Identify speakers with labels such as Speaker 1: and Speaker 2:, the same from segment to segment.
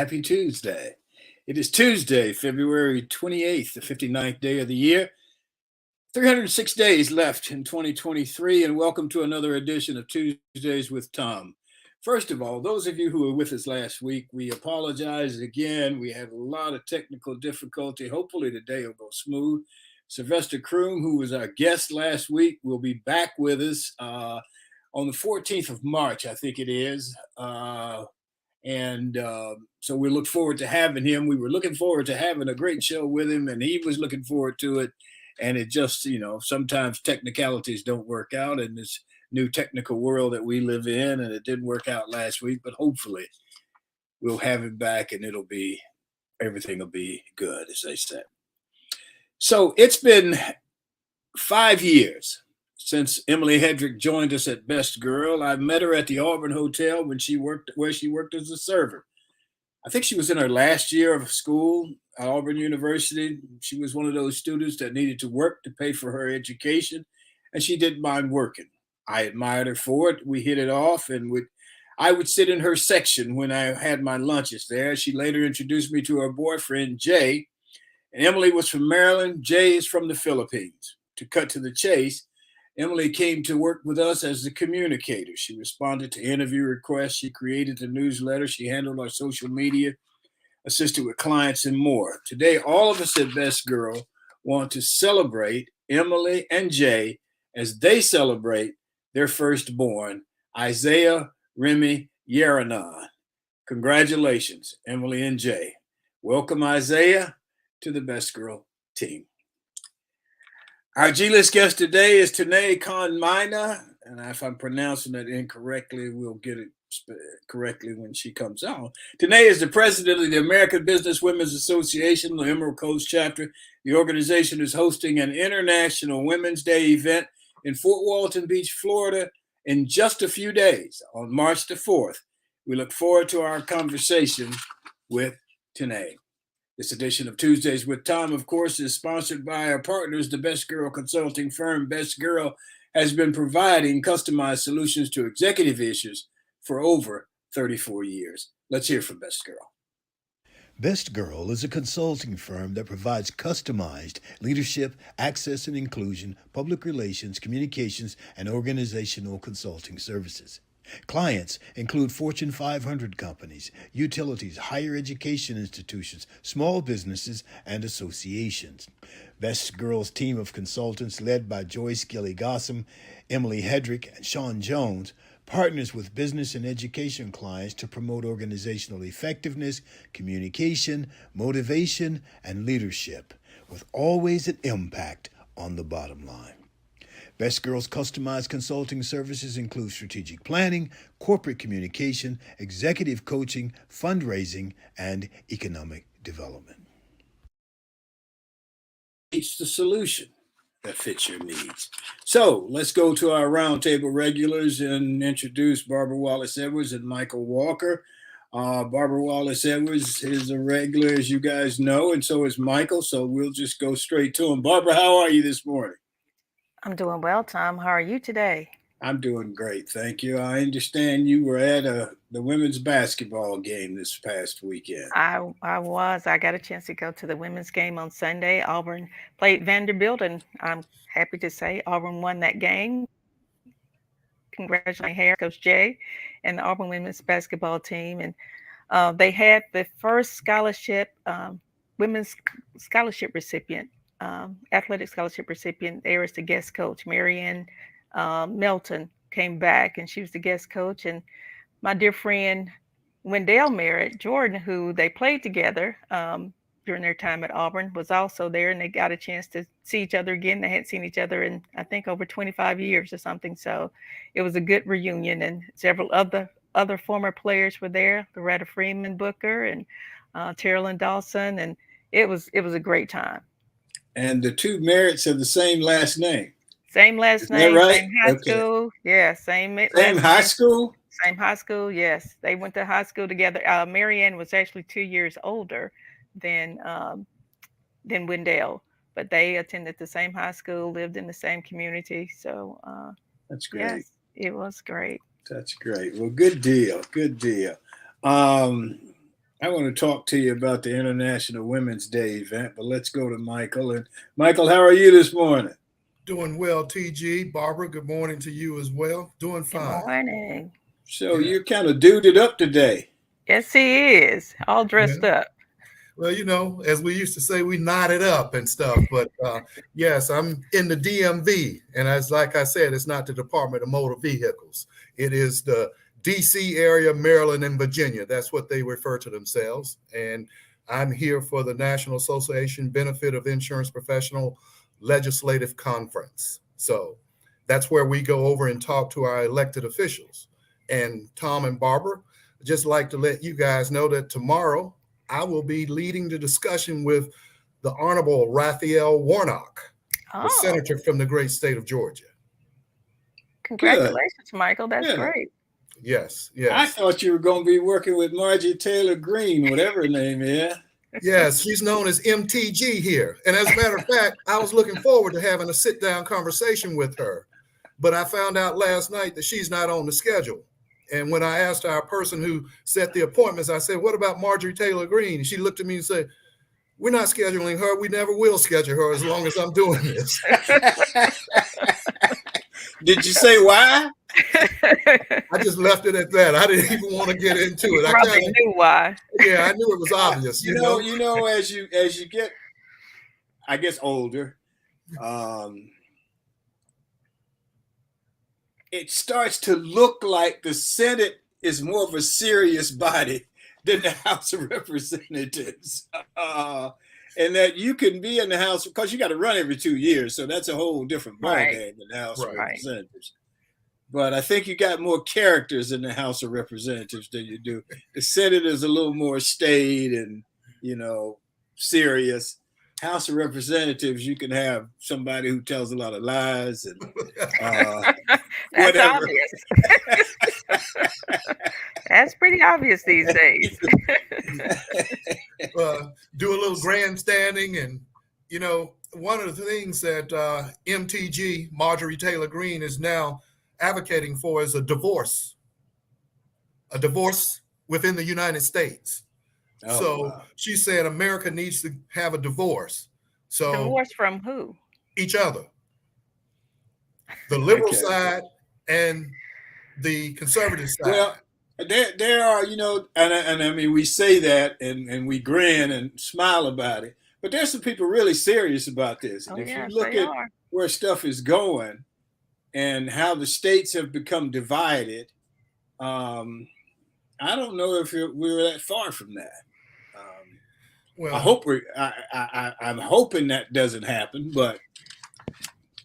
Speaker 1: Happy Tuesday. It is Tuesday, February 28th, the 59th day of the year. 306 days left in 2023, and welcome to another edition of Tuesdays with Thom. First of all, those of you who were with us last week, we apologize again. We had a lot of technical difficulty. Hopefully today will go smooth. Sylvester Kroom, who was our guest last week, will be back with us on the 14th of March, I think it is. So we look forward to having him. We were looking forward to having a great show with him, and he was looking forward to it. And it just, sometimes technicalities don't work out in this new technical world that we live in, and it didn't work out last week, but hopefully we'll have him back and everything will be good, as they say. So it's been 5 years since Emily Hedrick joined us at Best Girl. I met her at the Auburn Hotel where she worked as a server. I think she was in her last year of school at Auburn University. She was one of those students that needed to work to pay for her education, and she didn't mind working. I admired her for it. We hit it off, and I would sit in her section when I had my lunches there. She later introduced me to her boyfriend, Jay. And Emily was from Maryland. Jay is from the Philippines. To cut to the chase, Emily came to work with us as the communicator. She responded to interview requests. She created the newsletter. She handled our social media, assisted with clients, and more. Today, all of us at Best Girl want to celebrate Emily and Jay as they celebrate their firstborn, Isaiah Remy Yaranon. Congratulations, Emily and Jay. Welcome, Isaiah, to the Best Girl team. Our G-list guest today is Tené Kosmyna, and if I'm pronouncing it incorrectly, we'll get it correctly when she comes on. Tené is the president of the American Business Women's Association, the Emerald Coast chapter. The organization is hosting an International Women's Day event in Fort Walton Beach, Florida, in just a few days, on March the 4th. We look forward to our conversation with Tené. This edition of Tuesdays with Thom, of course, is sponsored by our partners, the Best Girl consulting firm. Best Girl has been providing customized solutions to executive issues for over 34 years. Let's hear from Best Girl.
Speaker 2: Best Girl is a consulting firm that provides customized leadership, access and inclusion, public relations, communications, and organizational consulting services. Clients include Fortune 500 companies, utilities, higher education institutions, small businesses, and associations. Best Girl's team of consultants, led by Joyce Gilly-Gossam, Emily Hedrick, and Sean Jones, partners with business and education clients to promote organizational effectiveness, communication, motivation, and leadership, with always an impact on the bottom line. Best Girl's customized consulting services include strategic planning, corporate communication, executive coaching, fundraising, and economic development.
Speaker 1: It's the solution that fits your needs. So let's go to our roundtable regulars and introduce Barbara Wallace-Edwards and Michael Walker. Barbara Wallace-Edwards is a regular, as you guys know, and so is Michael. So we'll just go straight to him. Barbara, how are you this morning?
Speaker 3: I'm doing well, Thom. How are you today?
Speaker 1: I'm doing great, thank you. I understand you were at the women's basketball game this past weekend.
Speaker 3: I was. I got a chance to go to the women's game on Sunday. Auburn played Vanderbilt, and I'm happy to say Auburn won that game. Congratulations, Coach Jay, and the Auburn women's basketball team. And they had the first women's scholarship recipient. Athletic scholarship recipient there is the guest coach. Marianne Melton came back, and she was the guest coach. And my dear friend Wendell Merritt Jordan, who they played together during their time at Auburn, was also there, and they got a chance to see each other again. They hadn't seen each other in, I think, over 25 years or something. So it was a good reunion, and several other former players were there. Loretta Freeman Booker and Terilyn Dawson, and it was a great time.
Speaker 1: And the two Merritts have the same last name.
Speaker 3: Same last name,
Speaker 1: right?
Speaker 3: Same high school. Yeah, same
Speaker 1: high school?
Speaker 3: Same high school, yes. They went to high school together. Marianne was actually 2 years older than Wendell, but they attended the same high school, lived in the same community. So
Speaker 1: that's great.
Speaker 3: Yes, it was great.
Speaker 1: That's great. Well, good deal. I want to talk to you about the International Women's Day event, but let's go to Michael. And Michael, how are you this morning?
Speaker 4: Doing well, TG. Barbara, good morning to you as well. Doing
Speaker 3: Good
Speaker 4: fine.
Speaker 3: morning.
Speaker 1: So
Speaker 4: Yeah.
Speaker 1: you're kind of duded up today.
Speaker 3: Yes, he is. All dressed
Speaker 4: Yeah.
Speaker 3: up.
Speaker 4: Well, as we used to say, we knotted up and stuff. But yes, I'm in the DMV. And like I said, it's not the Department of Motor Vehicles. It is the DC area, Maryland, and Virginia. That's what they refer to themselves. And I'm here for the National Association Benefit of Insurance Professional Legislative Conference. So that's where we go over and talk to our elected officials. And Thom and Barbara, I'd just like to let you guys know that tomorrow I will be leading the discussion with the Honorable Raphael Warnock, the
Speaker 3: Oh,
Speaker 4: senator from the great state of Georgia.
Speaker 3: congratulations, Michael. That's
Speaker 1: Yeah.
Speaker 3: great.
Speaker 4: Yes,
Speaker 1: I
Speaker 4: yes.
Speaker 1: thought you were going to be working with Margie Taylor Greene, whatever her name is.
Speaker 4: Yes, she's known as MTG here. And as a matter of fact, I was looking forward to having a sit-down conversation with her. But I found out last night that she's not on the schedule. And when I asked our person who set the appointments, I said, what about Marjorie Taylor Greene? And she looked at me and said, we're not scheduling her. We never will schedule her as long as I'm doing this.
Speaker 1: Did you say why?
Speaker 4: I just left it at that. I didn't even want to get into
Speaker 3: You
Speaker 4: it.
Speaker 3: probably knew why.
Speaker 4: Yeah, I knew it was obvious.
Speaker 1: You know, as you get, I guess, older, it starts to look like the Senate is more of a serious body than the House of Representatives. And that you can be in the House, because you got to run every 2 years. So that's a whole different ballgame in the House of Representatives. But I think you got more characters in the House of Representatives than you do. The Senate is a little more staid and, serious. House of Representatives, you can have somebody who tells a lot of lies and
Speaker 3: That's
Speaker 1: whatever.
Speaker 3: obvious. That's pretty obvious these days.
Speaker 4: Do a little grandstanding. And, one of the things that MTG, Marjorie Taylor Greene, is now advocating for is a divorce within the United States. Wow. She said America needs to have a divorce. So
Speaker 3: divorce from who?
Speaker 4: Each other. The liberal side and the conservative side.
Speaker 1: Well, there are, and I mean, we say that and we grin and smile about it, but there's some people really serious about this. And if you look at where stuff is going and how the states have become divided, I don't know if we're that far from that. Well, I hope I'm hoping that doesn't happen, but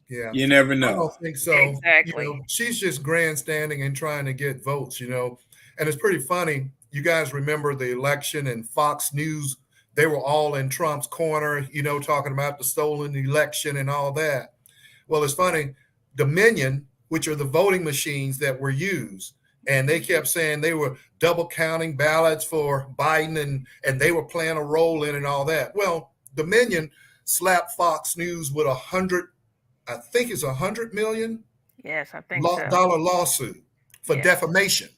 Speaker 4: yeah,
Speaker 1: you never know.
Speaker 4: I don't think so.
Speaker 3: Exactly.
Speaker 4: She's just grandstanding and trying to get votes, and it's pretty funny. You guys remember the election and Fox News, they were all in Trump's corner, talking about the stolen election and all that. Well, it's funny, Dominion, which are the voting machines that were used, and they kept saying they were double counting ballots for Biden and they were playing a role in it and all that. Well, Dominion slapped Fox News with $100 million.
Speaker 3: Yes, I think
Speaker 4: dollar lawsuit for defamation.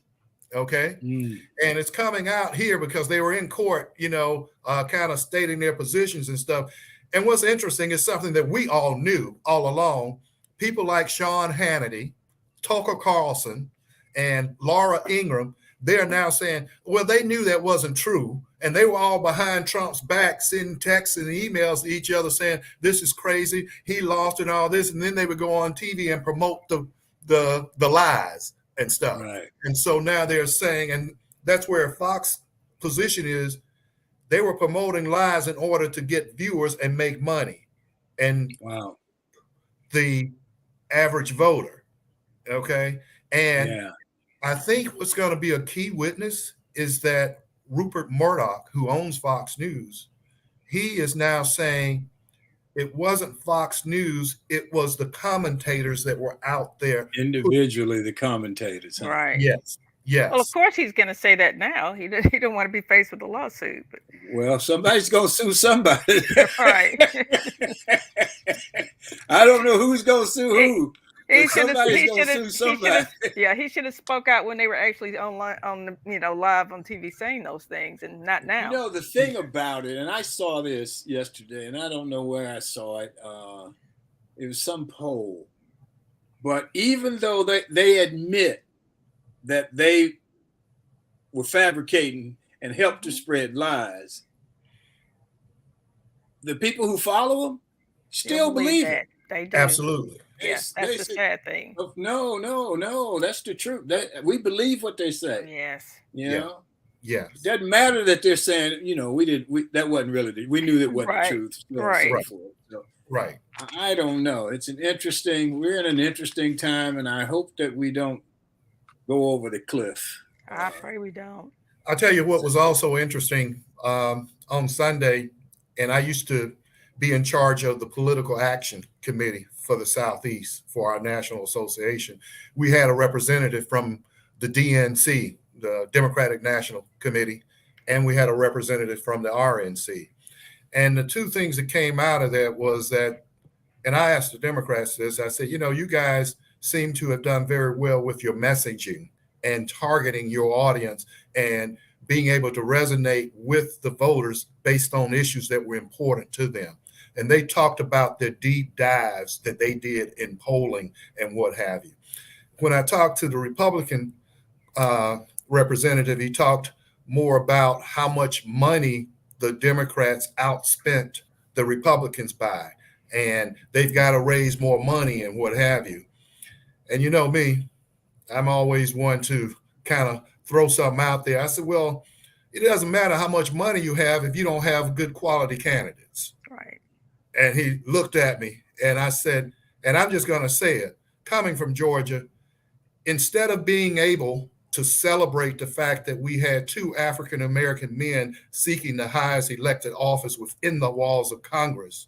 Speaker 4: Okay. And it's coming out here because they were in court, kind of stating their positions and stuff. And what's interesting is something that we all knew all along. People like Sean Hannity, Tucker Carlson, and Laura Ingraham, they're now saying, well, they knew that wasn't true. And they were all behind Trump's back, sending texts and emails to each other saying, this is crazy, he lost and all this. And then they would go on TV and promote the lies and stuff.
Speaker 1: Right.
Speaker 4: And so now they're saying, and that's where Fox position is, they were promoting lies in order to get viewers and make money. And the average voter, okay? And I think what's going to be a key witness is that Rupert Murdoch, who owns Fox News, he is now saying it wasn't Fox News, it was the commentators that were out there.
Speaker 1: Individually, the commentators. Huh?
Speaker 3: Right.
Speaker 4: Yes. Yes.
Speaker 3: Well, of course he's going to say that now. He don't want to be faced with a lawsuit. But.
Speaker 1: Well, somebody's going to sue somebody.
Speaker 3: Right.
Speaker 1: I don't know who's going to sue who. Somebody's gonna sue somebody.
Speaker 3: He should have spoke out when they were actually online on the live on TV saying those things, and not now.
Speaker 1: The thing about it, and I saw this yesterday, and I don't know where I saw it. It was some poll, but even though they admit that they were fabricating and helped to spread lies, the people who follow them still believe it.
Speaker 3: They do.
Speaker 4: Absolutely.
Speaker 3: Yes, that's the sad thing.
Speaker 1: No, that's the truth. We believe what they say.
Speaker 3: Yes.
Speaker 1: You know?
Speaker 4: Yes.
Speaker 1: It doesn't matter that they're saying, that wasn't really, we knew that wasn't the truth. So,
Speaker 4: right.
Speaker 1: I don't know. We're in an interesting time, and I hope that we don't go over the cliff.
Speaker 3: I pray we don't.
Speaker 4: I'll tell you what was also interesting on Sunday, and I used to be in charge of the political action committee for the Southeast for our national association. We had a representative from the DNC, the Democratic National Committee, and we had a representative from the RNC. And the two things that came out of that was that, and I asked the Democrats this, I said, you guys seem to have done very well with your messaging and targeting your audience and being able to resonate with the voters based on issues that were important to them. And they talked about the deep dives that they did in polling and what have you. When I talked to the Republican representative, he talked more about how much money the Democrats outspent the Republicans by, and they've got to raise more money and what have you. And you know me, I'm always one to kind of throw something out there. I said, well, it doesn't matter how much money you have if you don't have good quality candidates.
Speaker 3: Right.
Speaker 4: And he looked at me and I said, and I'm just going to say it, coming from Georgia, instead of being able to celebrate the fact that we had two African-American men seeking the highest elected office within the walls of Congress,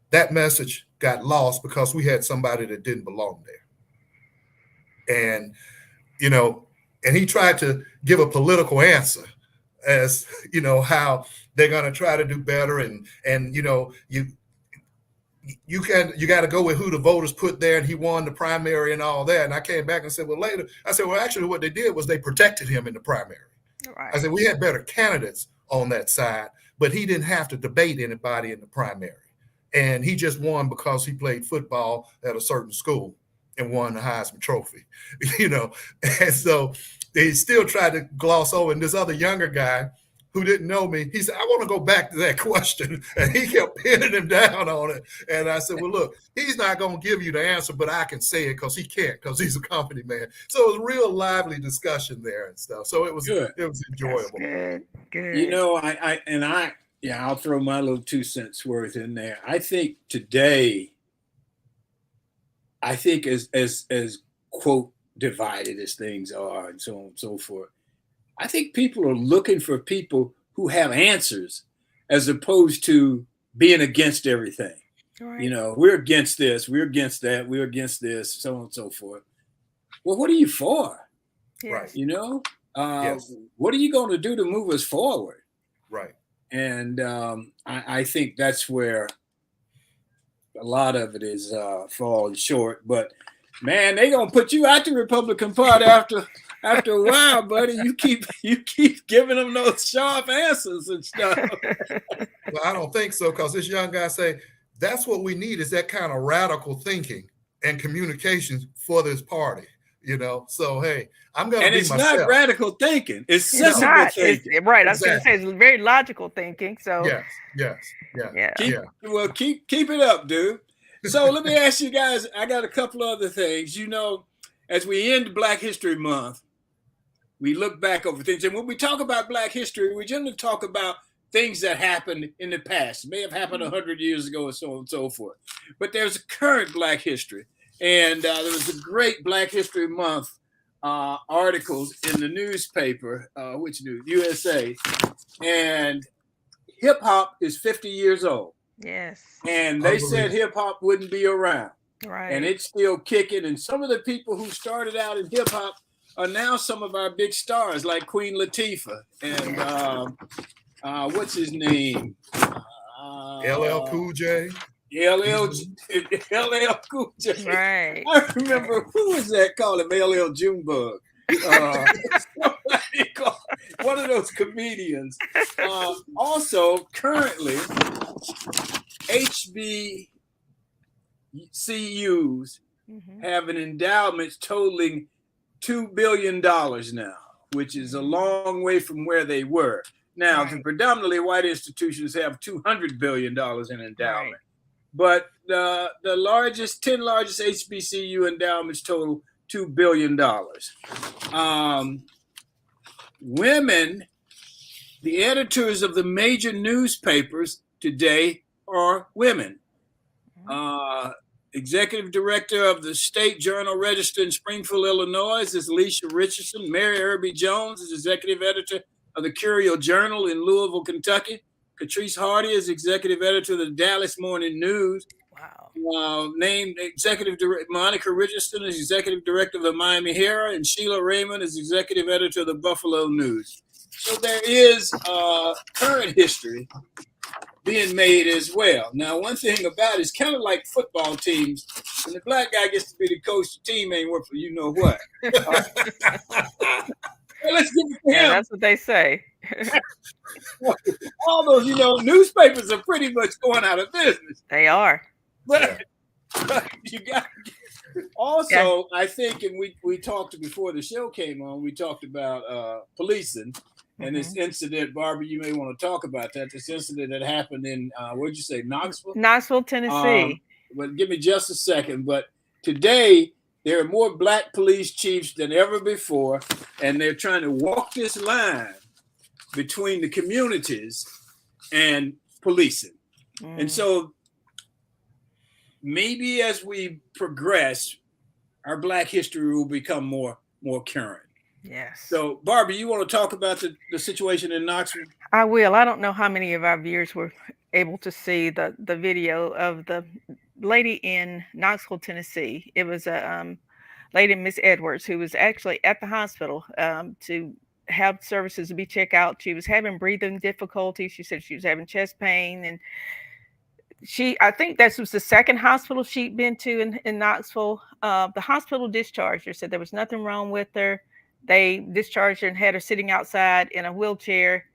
Speaker 4: that message got lost because we had somebody that didn't belong there. And, and he tried to give a political answer as, how they're going to try to do better. And you got to go with who the voters put there, and he won the primary and all that. And I came back and said, well, actually what they did was they protected him in the primary.
Speaker 3: Right.
Speaker 4: I said, we had better candidates on that side, but he didn't have to debate anybody in the primary. And he just won because he played football at a certain school and won the Heisman Trophy, And so they still tried to gloss over. And this other younger guy who didn't know me, he said, I want to go back to that question. And he kept pinning him down on it. And I said, well, look, he's not going to give you the answer, but I can say it because he can't, because he's a company man. So it was a real lively discussion there and stuff. So it was
Speaker 1: good.
Speaker 4: It was enjoyable.
Speaker 3: That's good.
Speaker 1: I'll throw my little 2 cents worth in there. I think today, as quote divided as things are and so on and so forth, I think people are looking for people who have answers as opposed to being against everything.
Speaker 3: Right.
Speaker 1: We're against this, we're against that, we're against this, so on and so forth. Well, what are you for?
Speaker 3: Yes.
Speaker 4: Yes.
Speaker 1: What are you going to do to move us forward?
Speaker 4: Right.
Speaker 1: And I think that's where a lot of it is falling short. But man, they gonna put you out the Republican Party after a while, buddy. You keep giving them those sharp answers and stuff.
Speaker 4: Well, I don't think so, because this young guy say that's what we need, is that kind of radical thinking and communications for this party. So hey, I'm gonna be myself. And
Speaker 1: it's not radical thinking; it's sensible thinking.
Speaker 3: Right. I was going to say it's very logical thinking. So
Speaker 4: yes.
Speaker 1: Keep it up, dude. So let me ask you guys. I got a couple other things. As we end Black History Month, we look back over things, and when we talk about Black history, we generally talk about things that happened in the past. It may have happened 100 years ago, and so on and so forth. But there's a current Black history. And there was a great Black History Month articles in the newspaper, which news? USA. And hip hop is 50 years old.
Speaker 3: Yes.
Speaker 1: And they said hip hop wouldn't be around.
Speaker 3: Right.
Speaker 1: And it's still kicking. And some of the people who started out in hip hop are now some of our big stars, like Queen Latifah and what's his name?
Speaker 4: LL Cool J.
Speaker 1: LL, LL Cool J.
Speaker 3: Right.
Speaker 1: I remember who was that called him LL Junebug. Somebody called one of those comedians. Also, currently, HBCUs have an endowments totaling $2 billion now, which is a long way from where they were. Now, the predominantly white institutions have $200 billion in endowment.
Speaker 3: Right.
Speaker 1: But the 10 largest HBCU endowments total $2 billion. Women, the editors of the major newspapers today are women. Executive director of the State Journal Register in Springfield, Illinois is Alicia Richardson. Mary Irby Jones is executive editor of the Courier Journal in Louisville, Kentucky. Catrice Hardy is executive editor of the Dallas Morning News.
Speaker 3: Wow.
Speaker 1: Named executive director, Monica Richardson is executive director of the Miami Herald, and Sheila Raymond is executive editor of the Buffalo News. So there is current history being made as well. Now, one thing about it is kind of like football teams. When the black guy gets to be the coach, the team ain't worth for you know what. Well, let's give it to him.
Speaker 3: Yeah, that's what they say.
Speaker 1: All those, newspapers are pretty much going out of business.
Speaker 3: They are.
Speaker 1: But you got also, I think, and we talked before the show came on, we talked about policing and this incident. Barbara, you may want to talk about that. This incident that happened in, what'd you say, Knoxville?
Speaker 3: Knoxville, Tennessee.
Speaker 1: But give me just a second. But today, there are more black police chiefs than ever before, and they're trying to walk this line between the communities and policing. And so maybe as we progress, our black history will become more current.
Speaker 3: Yes.
Speaker 1: So, Barbie, you want to talk about the situation in Knoxville?
Speaker 3: I will. I don't know how many of our viewers were able to see the video of the lady in Knoxville, Tennessee. It was a lady, Miss Edwards, who was actually at the hospital to have services to be checked out. She was having breathing difficulties. She said she was having chest pain, and I think this was the second hospital she'd been to in Knoxville. The hospital discharged her, said there was nothing wrong with her. They discharged her and had her sitting outside in a wheelchair,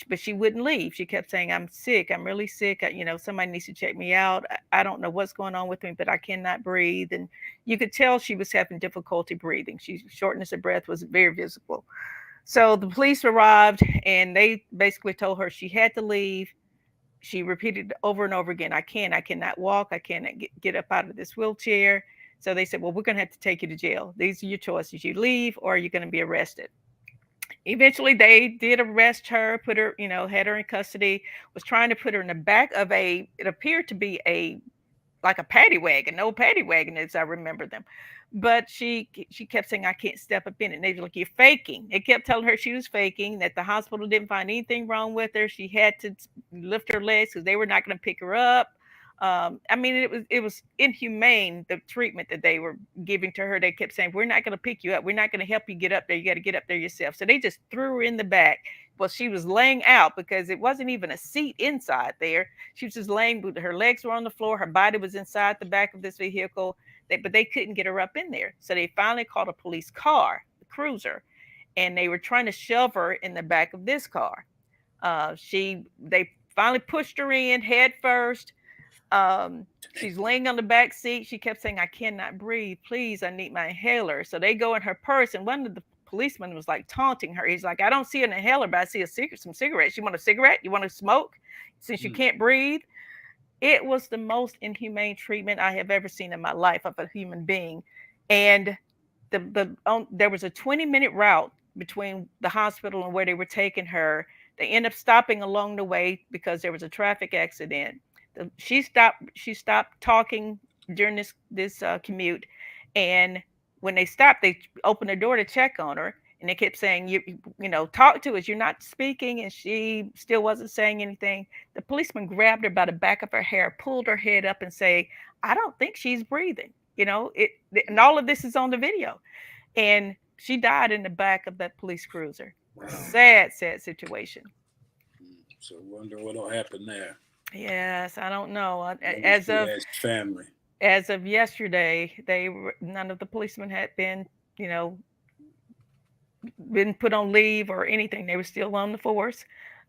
Speaker 3: but she wouldn't leave. She kept saying, "I'm sick. I'm really sick. Somebody needs to check me out. I don't know what's going on with me, but I cannot breathe." And you could tell she was having difficulty breathing. Shortness of breath was very visible. So the police arrived and they basically told her she had to leave. She repeated over and over again, I cannot walk. I cannot get up out of this wheelchair. So they said, well, we're going to have to take you to jail. These are your choices. You leave or you're going to be arrested. Eventually they did arrest her, put her, had her in custody, was trying to put her in the back of it appeared to be like a paddy wagon, no paddy wagon as I remember them. But she kept saying, I can't step up in it. And they were like, you're faking. They kept telling her she was faking, that the hospital didn't find anything wrong with her. She had to lift her legs because they were not going to pick her up. It was inhumane, the treatment that they were giving to her. They kept saying, we're not going to pick you up. We're not going to help you get up there. You got to get up there yourself. So they just threw her in the back. Well, she was laying out because it wasn't even a seat inside there. She was just laying, her legs were on the floor. Her body was inside the back of this vehicle, but they couldn't get her up in there. So they finally called a police car, the cruiser, and they were trying to shove her in the back of this car. They finally pushed her in head first. She's laying on the back seat. She kept saying, I cannot breathe. Please, I need my inhaler. So they go in her purse, and one of the policeman was like taunting her. He's like, I don't see an inhaler, but I see some cigarettes. You want a cigarette? You want to smoke? Since you can't breathe? It was the most inhumane treatment I have ever seen in my life of a human being. And there was a 20-minute route between the hospital and where they were taking her. They ended up stopping along the way because there was a traffic accident. She stopped talking during this commute, and when they stopped, they opened the door to check on her, and they kept saying, you talk to us, you're not speaking, and she still wasn't saying anything. The policeman grabbed her by the back of her hair, pulled her head up and say, I don't think she's breathing. And all of this is on the video. And she died in the back of that police cruiser. Wow. Sad situation.
Speaker 1: So wonder what'll happen there.
Speaker 3: Yes, I don't know.
Speaker 1: She has family.
Speaker 3: As of yesterday, none of the policemen had been, you know, been put on leave or anything. They were still on the force.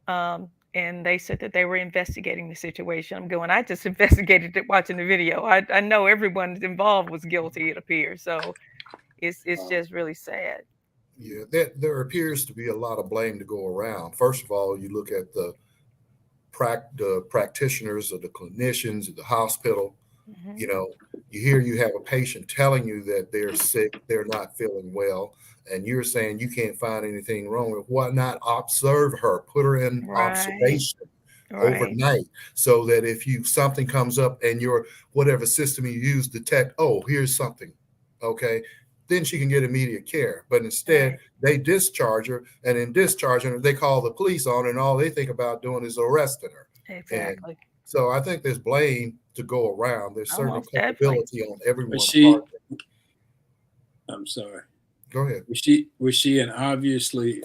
Speaker 3: And they said that they were investigating the situation. I'm going, I just investigated it watching the video. I know everyone involved was guilty, it appears. So it's just really sad.
Speaker 4: Yeah, there appears to be a lot of blame to go around. First of all, you look at the practitioners or the clinicians at the hospital.
Speaker 3: Hmm.
Speaker 4: You know, you have a patient telling you that they're sick, they're not feeling well, and you're saying you can't find anything wrong with. Why not observe her, put her in
Speaker 3: Right,
Speaker 4: observation
Speaker 3: right,
Speaker 4: overnight, so that if something comes up and your whatever system you use detect, oh, here's something, okay, then she can get immediate care. But instead,
Speaker 3: right.
Speaker 4: they discharge her, and in discharging her, they call the police on her, and all they think about doing is arresting her. And
Speaker 3: Exactly.
Speaker 4: so I think there's blame to go around. There's certainly
Speaker 3: Almost definitely.
Speaker 4: culpability on
Speaker 1: Was
Speaker 4: everyone's part.
Speaker 1: she? I'm sorry.
Speaker 4: Go ahead.
Speaker 1: Was she an obviously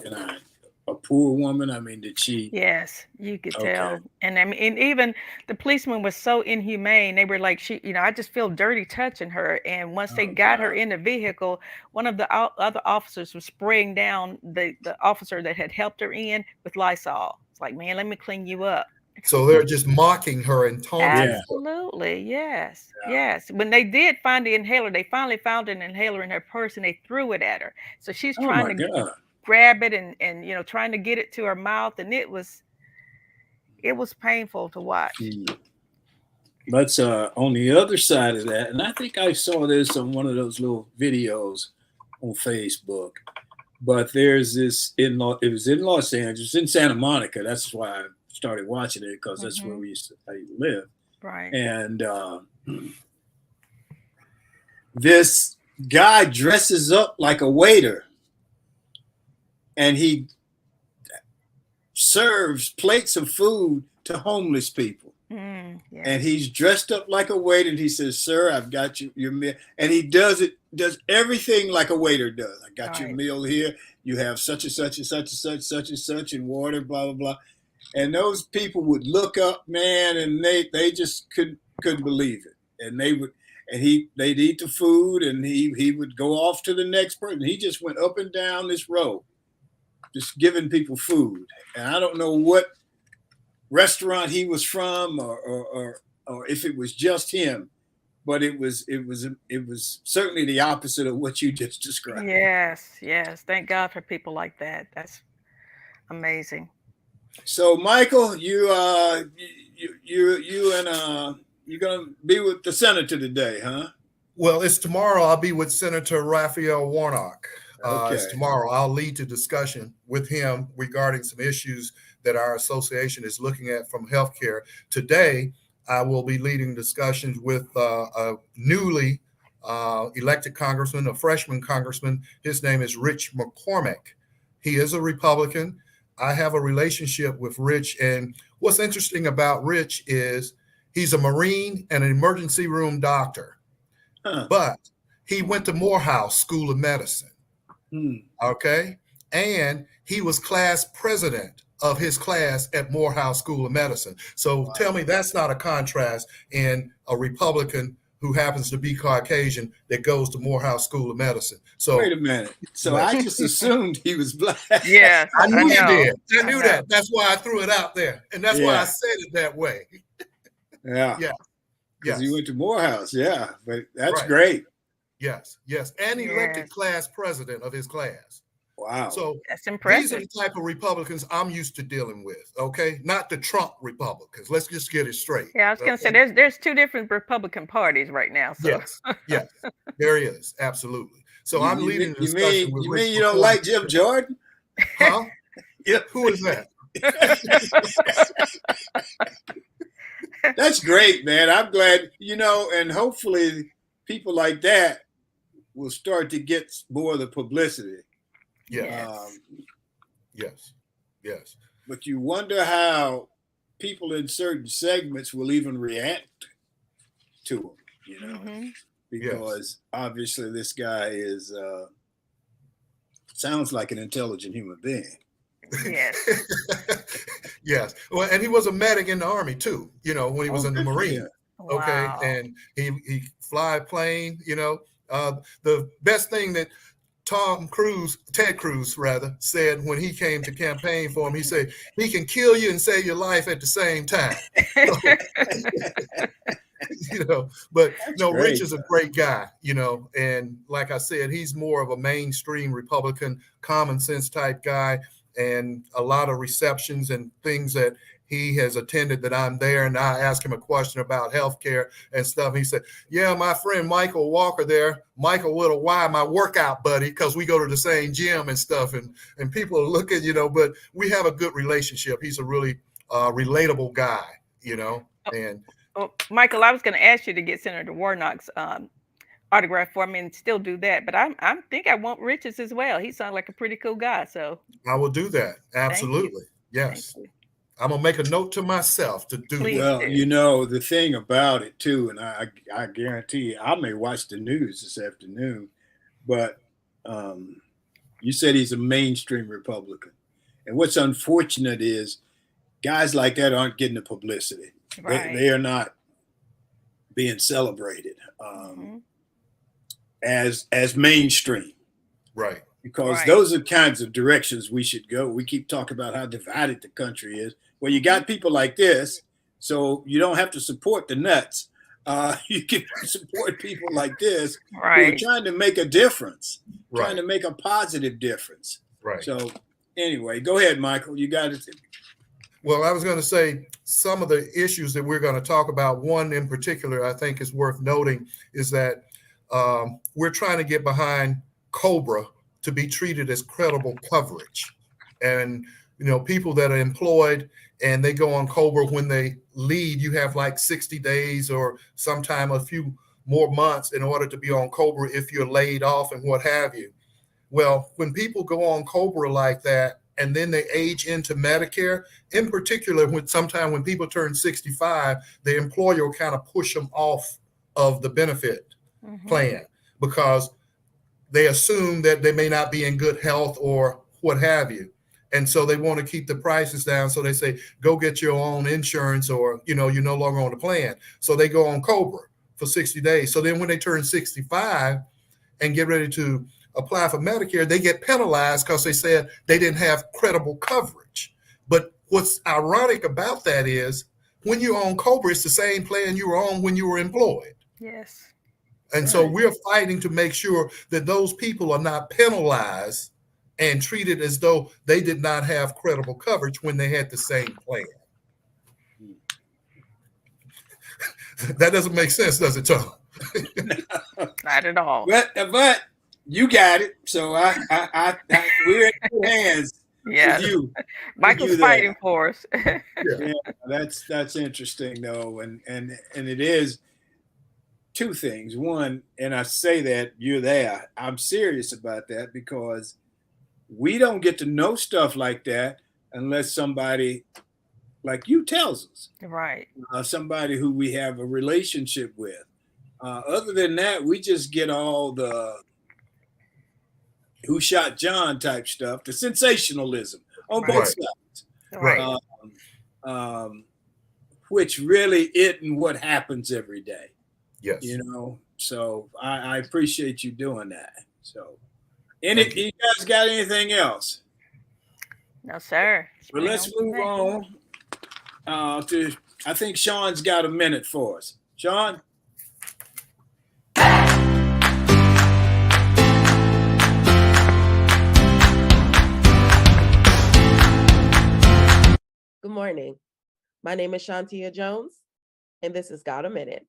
Speaker 1: a poor woman? I mean, did she?
Speaker 3: Yes, you could
Speaker 1: Okay.
Speaker 3: tell. And I mean, and even the policeman was so inhumane. They were like, I just feel dirty touching her. And once they
Speaker 1: Oh
Speaker 3: got her
Speaker 1: God.
Speaker 3: in the vehicle, one of the other officers was spraying down the officer that had helped her in with Lysol. It's like, man, let me clean you up.
Speaker 4: So they're just mocking her and taunting
Speaker 1: Yeah.
Speaker 4: her.
Speaker 3: Absolutely. Yes.
Speaker 1: Yeah.
Speaker 3: Yes. When they did find the inhaler, they finally found an inhaler in her purse and they threw it at her. So she's
Speaker 1: Oh
Speaker 3: trying
Speaker 1: my
Speaker 3: to
Speaker 1: God.
Speaker 3: grab it and trying to get it to her mouth, and it was painful to watch.
Speaker 1: Hmm. Let's on the other side of that, and I think I saw this on one of those little videos on Facebook. But there's this it was in Los Angeles, in Santa Monica. That's why I started watching it because that's where
Speaker 3: Hmm.
Speaker 1: I live.
Speaker 3: Right.
Speaker 1: And this guy dresses up like a waiter, and he serves plates of food to homeless people. And
Speaker 3: Yes.
Speaker 1: he's dressed up like a waiter, and he says, "Sir, I've got your meal." And he does everything like a waiter does. I got your
Speaker 3: Right.
Speaker 1: meal here. You have such and such and such and such, such and such, and water, blah blah blah. And those people would look up, man, and they just couldn't believe it. And they'd eat the food, and he would go off to the next person. He just went up and down this row, just giving people food. And I don't know what restaurant he was from, or if it was just him, but it was certainly the opposite of what you just described.
Speaker 3: Yes. Yes. Thank God for people like that. That's amazing.
Speaker 1: So Michael, you and you're gonna be with the senator today, huh?
Speaker 4: Well, it's tomorrow. I'll be with Senator Raphael Warnock. It's
Speaker 1: Okay.
Speaker 4: tomorrow. I'll lead a discussion with him regarding some issues that our association is looking at from healthcare. Today, I will be leading discussions with a newly elected congressman, a freshman congressman. His name is Rich McCormick. He is a Republican. I have a relationship with Rich. And what's interesting about Rich is he's a Marine and an emergency room doctor,
Speaker 1: Huh.
Speaker 4: but he went to Morehouse School of Medicine.
Speaker 1: Hmm.
Speaker 4: Okay. And he was class president of his class at Morehouse School of Medicine. So tell me that's not a contrast in a Republican who happens to be Caucasian that goes to Morehouse School of Medicine. So
Speaker 1: Wait a minute. So I just assumed he was black.
Speaker 3: Yes.
Speaker 4: I
Speaker 3: I
Speaker 4: knew you
Speaker 3: know.
Speaker 4: did. I
Speaker 3: I
Speaker 4: knew
Speaker 3: know.
Speaker 4: that. That's why I threw it out there. And that's why I
Speaker 1: Yeah.
Speaker 4: said it that way.
Speaker 1: Yeah.
Speaker 4: Yeah.
Speaker 1: Because
Speaker 4: Yes.
Speaker 1: he went to Morehouse. Yeah. But that's
Speaker 4: Right.
Speaker 1: great.
Speaker 4: Yes. Yes. And elected
Speaker 3: Yes.
Speaker 4: class president of his class.
Speaker 1: Wow.
Speaker 4: So
Speaker 3: That's
Speaker 4: these are
Speaker 3: impressive.
Speaker 4: the type of Republicans I'm used to dealing with. Okay, not the Trump Republicans. Let's just get it straight.
Speaker 3: Yeah, I was gonna say
Speaker 4: Okay?
Speaker 3: there's two different Republican parties right now. So
Speaker 4: Yes, yes, there is absolutely. So I'm leading a discussion with
Speaker 1: you
Speaker 4: Rich
Speaker 1: mean you don't
Speaker 4: McCormick.
Speaker 1: like Jim Jordan?
Speaker 4: Huh?
Speaker 1: Yeah.
Speaker 4: Who is that?
Speaker 1: That's great, man. I'm glad, and hopefully people like that will start to get more of the publicity.
Speaker 4: Yes, yes, yes.
Speaker 1: But you wonder how people in certain segments will even react to him,
Speaker 3: Mhm.
Speaker 1: because obviously this guy sounds like an intelligent human being.
Speaker 3: Yes.
Speaker 4: Yes. Well, and he was a medic in the Army too, when he was
Speaker 1: Oh,
Speaker 4: in the
Speaker 1: good for
Speaker 4: Marine.
Speaker 1: him.
Speaker 4: Okay.
Speaker 3: Wow.
Speaker 4: And he fly a plane, the best thing that Ted Cruz rather, said when he came to campaign for him, he said, he can kill you and save your life at the same time. So, but
Speaker 1: That's
Speaker 4: no, Rich
Speaker 1: great.
Speaker 4: is a great guy, and like I said, he's more of a mainstream Republican, common sense type guy, and a lot of receptions and things that he has attended that I'm there, and I asked him a question about healthcare and stuff. He said, yeah, my friend Michael Walker there, Michael with a Y, my workout buddy, because we go to the same gym and stuff, and people are looking, but we have a good relationship. He's a really relatable guy, and
Speaker 3: Well, Michael, I was going to ask you to get Senator Warnock's autograph for me and still do that, but I think I want Rich's as well. He sounds like a pretty cool guy, so
Speaker 4: I will do that.
Speaker 3: thank you.
Speaker 4: Absolutely.
Speaker 3: Thank
Speaker 4: Yes.
Speaker 3: you.
Speaker 4: I'm going to make a note to myself to do
Speaker 3: Please
Speaker 4: that.
Speaker 1: Well, the thing about it too, and I guarantee you, I may watch the news this afternoon, but you said he's a mainstream Republican. And what's unfortunate is guys like that aren't getting the publicity.
Speaker 3: Right.
Speaker 1: They are not being celebrated as mainstream.
Speaker 4: Right.
Speaker 1: Because those are the kinds of directions we should go. We keep talking about how divided the country is. Well, you got people like this, so you don't have to support the nuts. You can support people like this who are trying to make a difference, trying to make a positive difference.
Speaker 4: Right.
Speaker 1: So anyway, go ahead, Michael. You got it.
Speaker 4: Well, I was going to say some of the issues that we're going to talk about. One in particular, I think is worth noting, is that we're trying to get behind COBRA to be treated as credible coverage. And, people that are employed and they go on COBRA, when they leave, you have like 60 days or sometime a few more months in order to be on COBRA if you're laid off and what have you. Well, when people go on COBRA like that, and then they age into Medicare, in particular, sometime when people turn 65, the employer will kind of push them off of the benefit plan because they assume that they may not be in good health or what have you. And so they want to keep the prices down. So they say, go get your own insurance, or, you're no longer on the plan. So they go on COBRA for 60 days. So then when they turn 65 and get ready to apply for Medicare, they get penalized because they said they didn't have credible coverage. But what's ironic about that is when you're on COBRA, it's the same plan you were on when you were employed.
Speaker 3: Yes.
Speaker 4: And so we're fighting to make sure that those people are not penalized and treated as though they did not have credible coverage when they had the same plan. That doesn't make sense, does it, Thom?
Speaker 3: Not at all.
Speaker 1: But you got it. So we're in good hands.
Speaker 3: Yeah.
Speaker 1: With you.
Speaker 3: Michael's fighting for us.
Speaker 1: Yeah, that's interesting though, and it is two things. One, and I say that you're there, I'm serious about that because we don't get to know stuff like that unless somebody like you tells us.
Speaker 3: Right.
Speaker 1: Somebody who we have a relationship with. Other than that, we just get all the who shot John type stuff, the sensationalism on both sides.
Speaker 3: Right.
Speaker 1: Which really isn't what happens every day.
Speaker 4: Yes.
Speaker 1: So I appreciate you doing that. So, you guys got anything else?
Speaker 3: No, sir.
Speaker 1: Well, let's move on to, I think Sean's got a minute for us. Sean?
Speaker 5: Good morning. My name is Shantia Jones, and this is Got a Minute.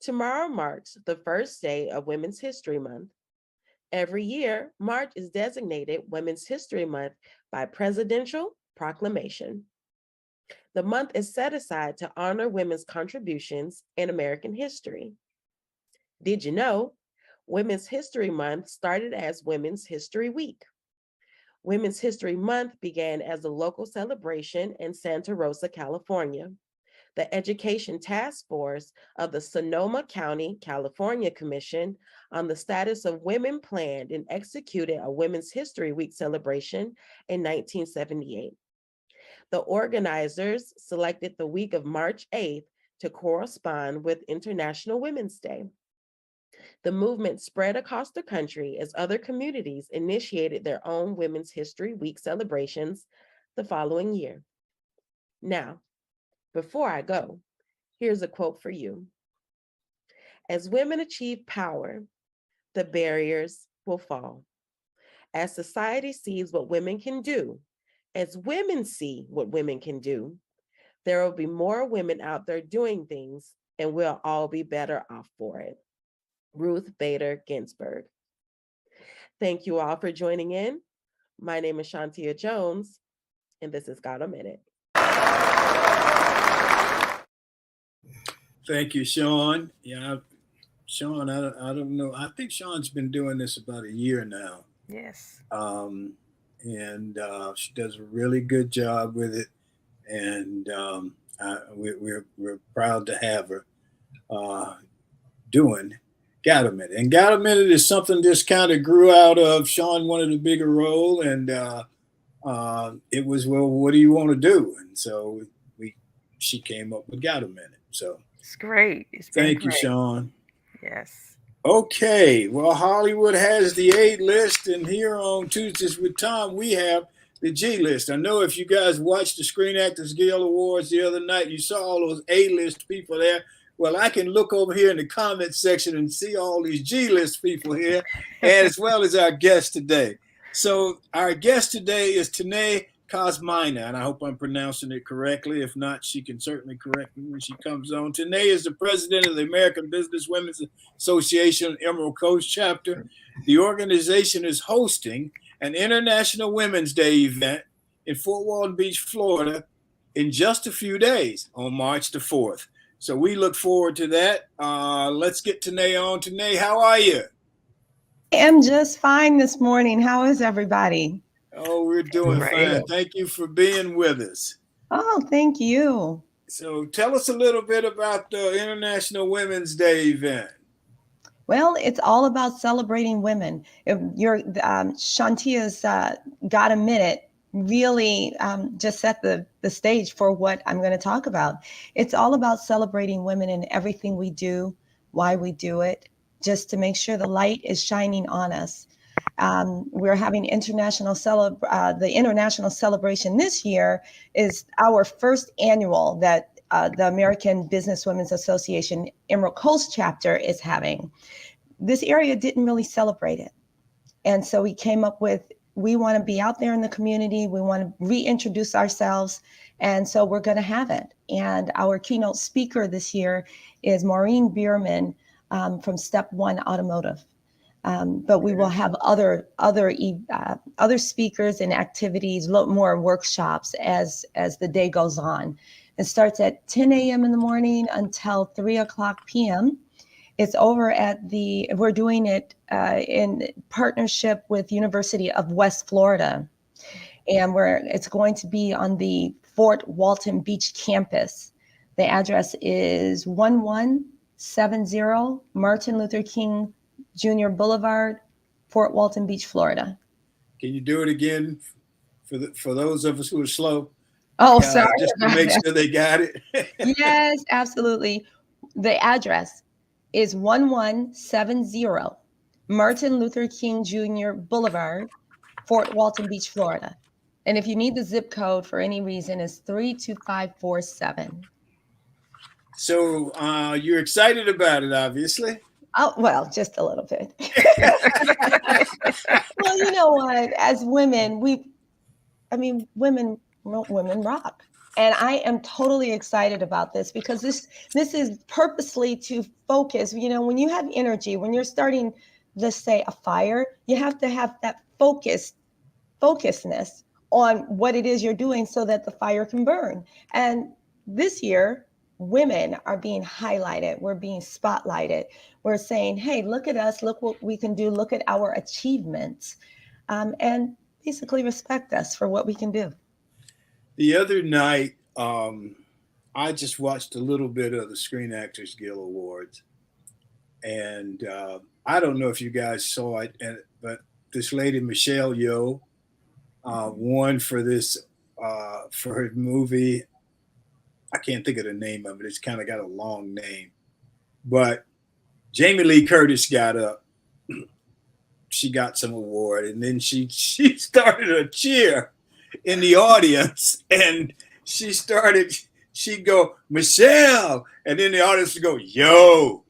Speaker 5: Tomorrow marks the first day of Women's History Month. Every year, March is designated Women's History Month by presidential proclamation. The month is set aside to honor women's contributions in American history. Did you know Women's History Month started as Women's History Week? Women's History Month began as a local celebration in Santa Rosa, California. the Education Task Force of the Sonoma County, California Commission on the Status of Women planned and executed a Women's History Week celebration in 1978. The organizers selected the week of March 8th to correspond with International Women's Day. The movement spread across the country as other communities initiated their own Women's History Week celebrations the following year. Now, before I go, here's a quote for you. As women achieve power, the barriers will fall. As society sees what women can do, as women see what women can do, there will be more women out there doing things, and we'll all be better off for it. Ruth Bader Ginsburg. Thank you all for joining in. My name is Shantia Jones, and this is Got a Minute.
Speaker 1: Thank you, Sean. Yeah, Sean, I don't know. I think Sean's been doing this about a year now.
Speaker 3: Yes.
Speaker 1: And she does a really good job with it. And we're proud to have her doing Got a Minute. And Got a Minute is something this kind of grew out of. Sean wanted a bigger role, and it was, well, what do you want to do? And so she came up with Got a Minute. So
Speaker 3: it's great.
Speaker 1: Thank you, Sean.
Speaker 3: Yes.
Speaker 1: Okay, well, Hollywood has the A list, and here on Tuesdays with Thom, we have the G list. I know if you guys watched the Screen Actors Guild Awards the other night, you saw all those A list people there. Well, I can look over here in the comment section and see all these G list people here, and as well as our guest today. So our guest today is Tené Kosmyna, and I hope I'm pronouncing it correctly. If not, she can certainly correct me when she comes on. Tené is the president of the American Business Women's Association Emerald Coast chapter. The organization is hosting an International Women's Day event in Fort Walton Beach, Florida, in just a few days on March the 4th. So we look forward to that. Let's get Tené on. Tené, how are you?
Speaker 6: I am just fine this morning. How is everybody?
Speaker 1: Oh, we're doing fine. Thank you for being with us.
Speaker 6: Oh, thank you.
Speaker 1: So tell us a little bit about the International Women's Day event.
Speaker 6: Well, it's all about celebrating women. Shantia's Got a Minute really just set the stage for what I'm going to talk about. It's all about celebrating women in everything we do, why we do it, just to make sure the light is shining on us. We're having the international celebration this year is our first annual that the American Business Women's Association Emerald Coast chapter is having. This area didn't really celebrate it. And so we came up with, we want to be out there in the community. We want to reintroduce ourselves. And so we're going to have it. And our keynote speaker this year is Maureen Bierman from Step One Automotive. But we will have other speakers and activities, a lot more workshops as the day goes on. It starts at 10 a.m. in the morning until 3 o'clock p.m. It's over at we're doing it in partnership with University of West Florida. And it's going to be on the Fort Walton Beach campus. The address is 1170 Martin Luther King Jr. Boulevard, Fort Walton Beach, Florida.
Speaker 1: Can you do it again for those of us who are slow?
Speaker 6: Oh, sorry.
Speaker 1: Just to make sure they got it.
Speaker 6: Yes, absolutely. The address is 1170 Martin Luther King Jr. Boulevard, Fort Walton Beach, Florida. And if you need the zip code for any reason, it's 32547.
Speaker 1: So you're excited about it, obviously.
Speaker 6: Oh, well, just a little bit. Well, you know what? As women, women rock. And I am totally excited about this because this is purposely to focus. You know, when you have energy, when you're starting, let's say, a fire, you have to have that focusedness on what it is you're doing so that the fire can burn. And this year, women are being highlighted. We're being spotlighted. We're saying, hey, look at us. Look what we can do. Look at our achievements. And basically respect us for what we can do.
Speaker 1: The other night, I just watched a little bit of the Screen Actors Guild Awards, and I don't know if you guys saw it, but this lady Michelle Yeoh won for this for her movie. I can't think of the name of it. It's kind of got a long name, but Jamie Lee Curtis got up. She got some award, and then she started a cheer in the audience, and she'd go, Michelle, and then the audience would go, yo,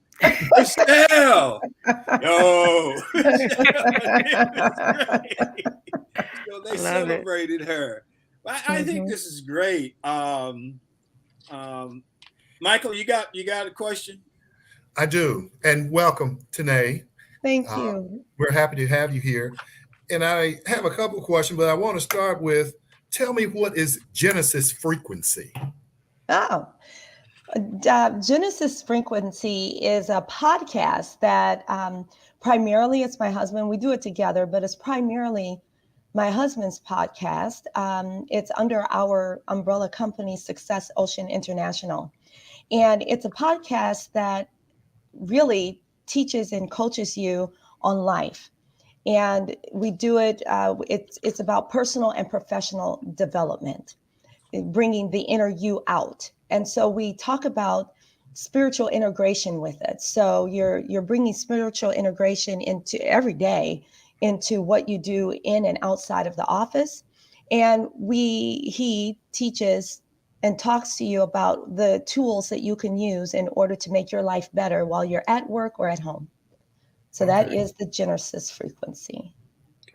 Speaker 1: Michelle, yo. So they celebrated her. I think this is great. Michael, you got a question?
Speaker 4: I do, and welcome, Tené.
Speaker 6: Thank you.
Speaker 4: We're happy to have you here. And I have a couple of questions, but I want to start with, tell me, what is Genesis frequency?
Speaker 6: Oh, Genesis Frequency is a podcast that primarily it's my husband. We do it together, but it's primarily my husband's podcast. It's under our umbrella company, Success Ocean International. And it's a podcast that really teaches and coaches you on life. And we do it, it's about personal and professional development, bringing the inner you out. And so we talk about spiritual integration with it. So you're bringing spiritual integration into every day, into what you do in and outside of the office. And he teaches and talks to you about the tools that you can use in order to make your life better while you're at work or at home. So that is the Genesis frequency.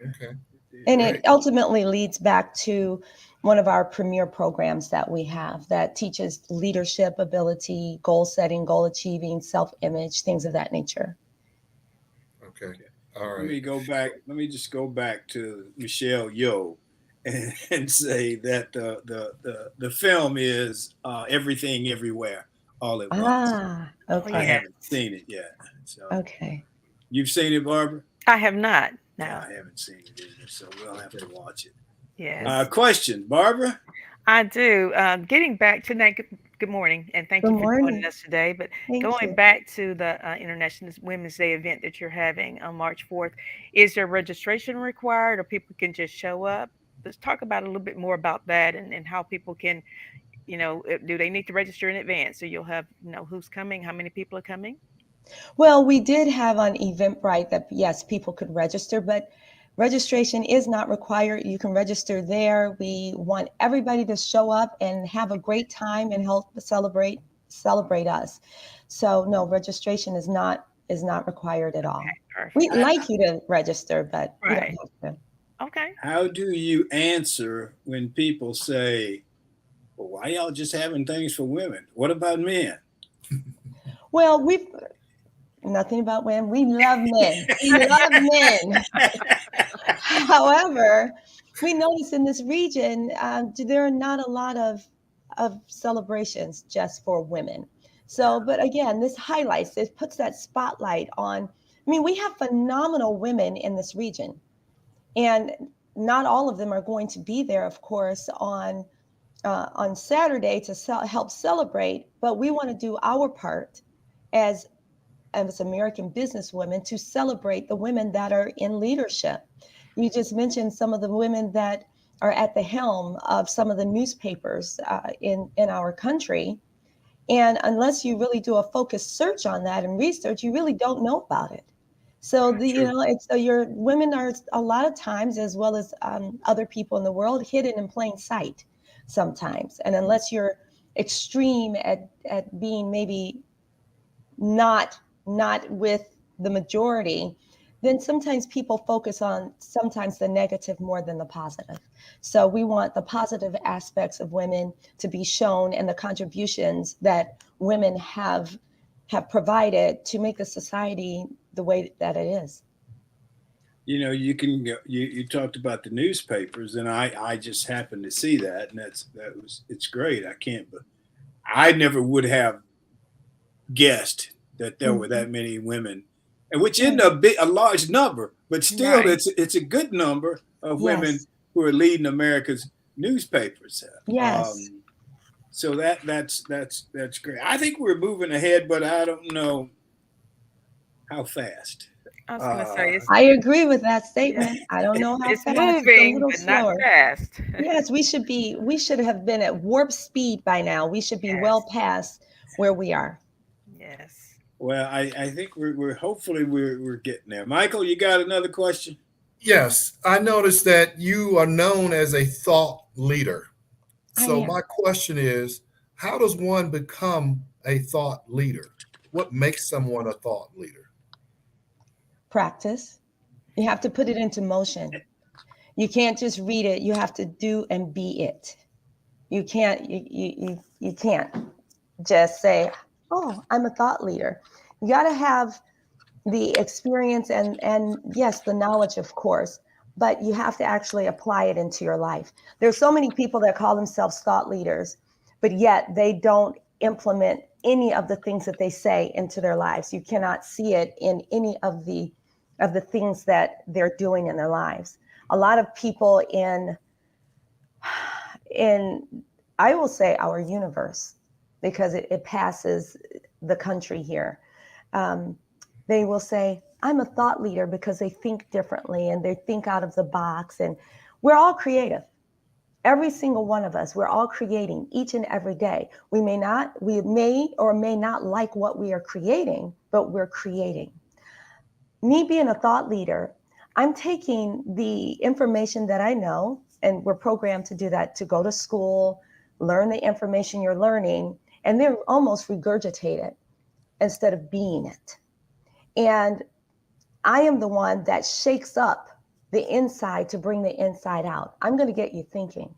Speaker 4: Okay.
Speaker 6: And it ultimately leads back to one of our premier programs that we have that teaches leadership ability, goal setting, goal achieving, self-image, things of that nature.
Speaker 4: Okay. All right.
Speaker 1: Let me just go back to Michelle Yeoh and say that the film is Everything Everywhere All at Once.
Speaker 6: Okay.
Speaker 1: I haven't seen it yet. So
Speaker 6: Okay.
Speaker 1: You've seen it, Barbara?
Speaker 3: I have not. No.
Speaker 1: I haven't seen it either, so we'll have to watch it.
Speaker 3: Yes.
Speaker 1: Question, Barbara?
Speaker 3: I do. Getting back to that, good morning, and thank you for joining us today. But going back to the International Women's Day event that you're having on March 4th, is there registration required, or people can just show up? Let's talk about a little bit more about that and how people can, do they need to register in advance? So you'll have, who's coming, how many people are coming?
Speaker 6: Well, we did have on Eventbrite that, yes, people could register, but registration is not required. You can register there. We want everybody to show up and have a great time and help celebrate us. So no, registration is not required at all. Okay, we'd like you to register, but you don't have to.
Speaker 3: Okay.
Speaker 1: How do you answer when people say, well, why y'all just having things for women? What about men?
Speaker 6: Well, we've nothing about women. We love men. We love men. However, we notice in this region, there are not a lot of celebrations just for women. So, but again, this highlights, it puts that spotlight on, we have phenomenal women in this region. And not all of them are going to be there, of course, on Saturday to help celebrate. But we want to do our part as American businesswomen to celebrate the women that are in leadership. You just mentioned some of the women that are at the helm of some of the newspapers in our country. And unless you really do a focused search on that and research, you really don't know about it. So your women are a lot of times, as well as other people in the world, hidden in plain sight sometimes. And unless you're extreme at being maybe not with the majority, then sometimes people focus on sometimes the negative more than the positive. So we want the positive aspects of women to be shown and the contributions that women have provided to make the society the way that it is.
Speaker 1: You talked about the newspapers, and I just happened to see that, and it's great. I never would have guessed that there were that many women, and which isn't a large number, but still it's a good number of women who are leading America's newspapers.
Speaker 6: Yes.
Speaker 1: So that's great. I think we're moving ahead, but I don't know how fast.
Speaker 3: I was gonna say
Speaker 6: I agree with that
Speaker 3: yeah,
Speaker 6: statement. I don't know how
Speaker 3: it's
Speaker 6: fast. It's a
Speaker 3: moving,
Speaker 6: little
Speaker 3: but not
Speaker 6: slower.
Speaker 3: fast.
Speaker 6: Yes, we should have been at warp speed by now. We should be well
Speaker 3: Yes,
Speaker 6: past where we are.
Speaker 3: yes.
Speaker 1: Well, I think we're hopefully we're getting there. Michael, you got another question?
Speaker 4: Yes, I noticed that you are known as a thought leader.
Speaker 6: I
Speaker 4: So
Speaker 6: am.
Speaker 4: my question is, how does one become a thought leader? What makes someone a thought leader?
Speaker 6: Practice. You have to put it into motion. You can't just read it. You have to do and be it. You can't just say, "Oh, I'm a thought leader." You got to have the experience and yes, the knowledge, of course, but you have to actually apply it into your life. There's so many people that call themselves thought leaders, but yet they don't implement any of the things that they say into their lives. You cannot see it in any of the things that they're doing in their lives. A lot of people in I will say our universe, because it passes the country here. Um, they will say, I'm a thought leader because they think differently and they think out of the box. And we're all creative. Every single one of us, we're all creating each and every day. We may or may not like what we are creating, but we're creating. Me being a thought leader, I'm taking the information that I know, and we're programmed to do that, to go to school, learn the information you're learning, and then almost regurgitate it instead of being it. And I am the one that shakes up the inside to bring the inside out. I'm going to get you thinking.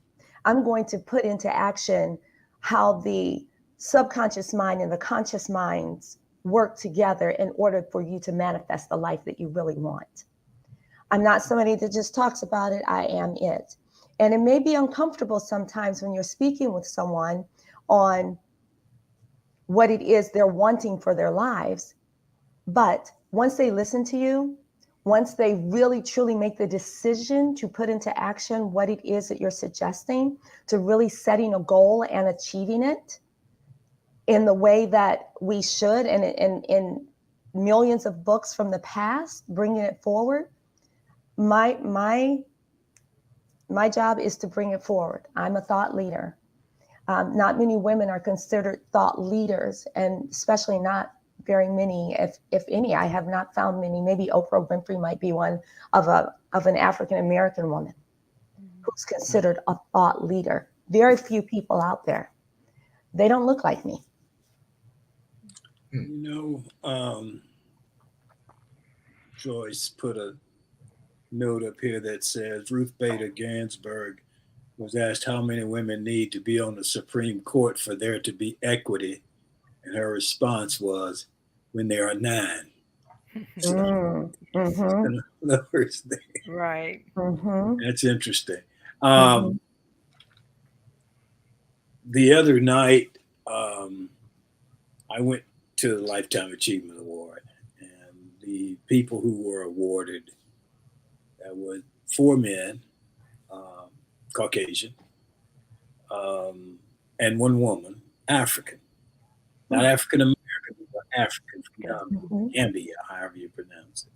Speaker 6: I'm going to put into action how the subconscious mind and the conscious minds work together in order for you to manifest the life that you really want. I'm not somebody that just talks about it, I am it. And it may be uncomfortable sometimes when you're speaking with someone on what it is they're wanting for their lives. But once they listen to you, once they really truly make the decision to put into action what it is that you're suggesting, to really setting a goal and achieving it in the way that we should, and in millions of books from the past, bringing it forward, my job is to bring it forward. I'm a thought leader. Not many women are considered thought leaders, and especially not very many, if any. I have not found many. Maybe Oprah Winfrey might be one of an African American woman who's considered a thought leader. Very few people out there. They don't look like me.
Speaker 1: Joyce put a note up here that says Ruth Bader Ginsburg was asked how many women need to be on the Supreme Court for there to be equity, and her response was, "When there are nine." So,
Speaker 6: Mm-hmm.
Speaker 1: in other words,
Speaker 3: Right.
Speaker 6: Mm-hmm.
Speaker 1: that's interesting.
Speaker 6: Mm-hmm.
Speaker 1: The other night, I went to the Lifetime Achievement Award, and the people who were awarded were four men, um, Caucasian, and one woman, African. Not African American, but African from
Speaker 6: Mm-hmm.
Speaker 1: Gambia, however you pronounce it.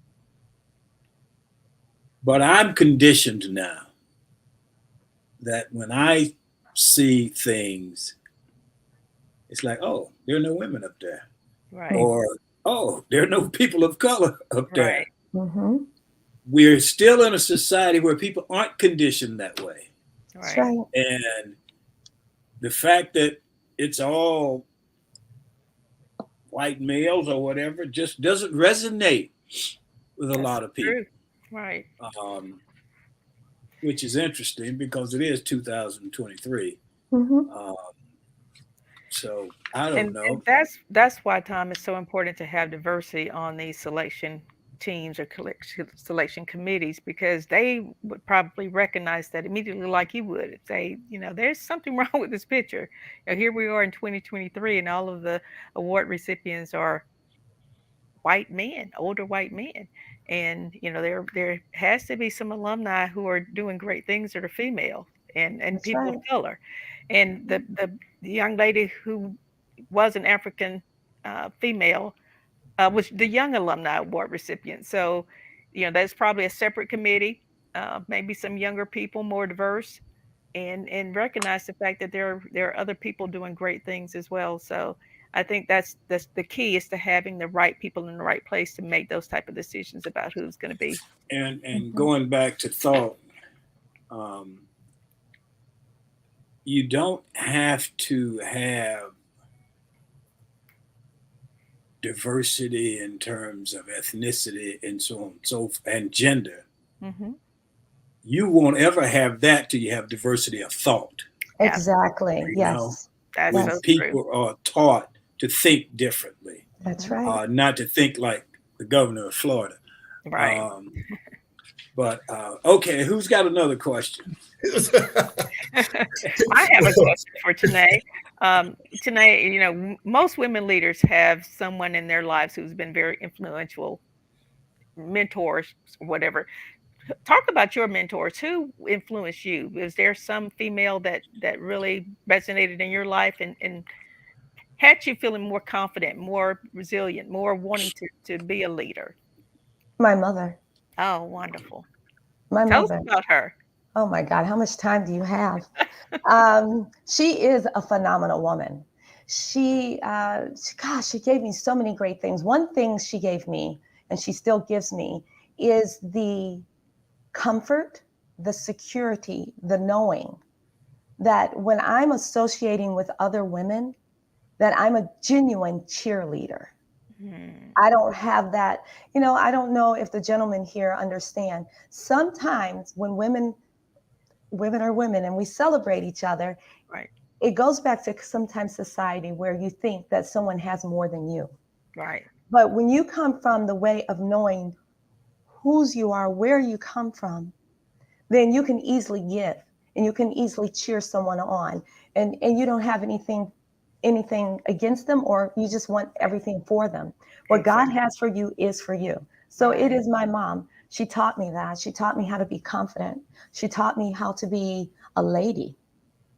Speaker 1: But I'm conditioned now that when I see things, it's like, oh, there are no women up there.
Speaker 3: Right.
Speaker 1: Or, oh, there are no people of color up there.
Speaker 3: Right.
Speaker 6: Mm-hmm.
Speaker 1: We're still in a society where people aren't conditioned that way.
Speaker 6: That's
Speaker 3: Right.
Speaker 6: right.
Speaker 1: And the fact that it's all white males or whatever just doesn't resonate with a
Speaker 3: That's
Speaker 1: lot of people,
Speaker 3: true. Right.
Speaker 1: um, which is interesting because it is 2023.
Speaker 6: Mm-hmm.
Speaker 1: Um, so I don't
Speaker 3: And
Speaker 1: know.
Speaker 3: that's why, Tom, it's so important to have diversity on these selection teams or selection committees, because they would probably recognize that immediately, like you would say, there's something wrong with this picture. Here we are in 2023, and all of the award recipients are white men, older white men. And there has to be some alumni who are doing great things that are female and
Speaker 6: That's
Speaker 3: people
Speaker 6: right.
Speaker 3: of color. And the young lady who was an African female was the Young Alumni Award recipient. So, that's probably a separate committee, maybe some younger people, more diverse, and recognize the fact that there are other people doing great things as well. So I think that's the key, is to having the right people in the right place to make those type of decisions about who's going to be.
Speaker 1: And going back to thought, um, you don't have to have diversity in terms of ethnicity and so on, and gender.
Speaker 3: Mm-hmm.
Speaker 1: You won't ever have that till you have diversity of thought.
Speaker 6: Exactly.
Speaker 1: You know,
Speaker 6: Yes.
Speaker 3: That's
Speaker 1: when
Speaker 3: so true.
Speaker 1: people are taught to think differently,
Speaker 6: That's
Speaker 3: Mhm.
Speaker 6: right.
Speaker 1: not to think like the governor of Florida.
Speaker 3: Right.
Speaker 1: But okay, who's got another question?
Speaker 3: I have a question for Tanae. Tanae, most women leaders have someone in their lives who's been very influential, mentors, or whatever. Talk about your mentors. Who influenced you? Was there some female that really resonated in your life and had you feeling more confident, more resilient, more wanting to be a leader?
Speaker 6: My mother.
Speaker 3: Oh, wonderful.
Speaker 6: My
Speaker 3: Tell us
Speaker 6: mother.
Speaker 3: about her.
Speaker 6: Oh my God, how much time do you have? She is a phenomenal woman. Gosh, she gave me so many great things. One thing she gave me, and she still gives me, is the comfort, the security, the knowing that when I'm associating with other women, that I'm a genuine cheerleader.
Speaker 3: Hmm.
Speaker 6: I don't have that, I don't know if the gentlemen here understand. Sometimes when women are women and we celebrate each other,
Speaker 3: Right,
Speaker 6: it goes back to sometimes society where you think that someone has more than you.
Speaker 3: right.
Speaker 6: But when you come from the way of knowing whose you are, where you come from, then you can easily give and you can easily cheer someone on, and you don't have anything against them, or you just want everything for them. What God
Speaker 3: Exactly.
Speaker 6: has for you is for you. So it
Speaker 3: Right.
Speaker 6: is my mom. She taught me that. She taught me how to be confident. She taught me how to be a lady,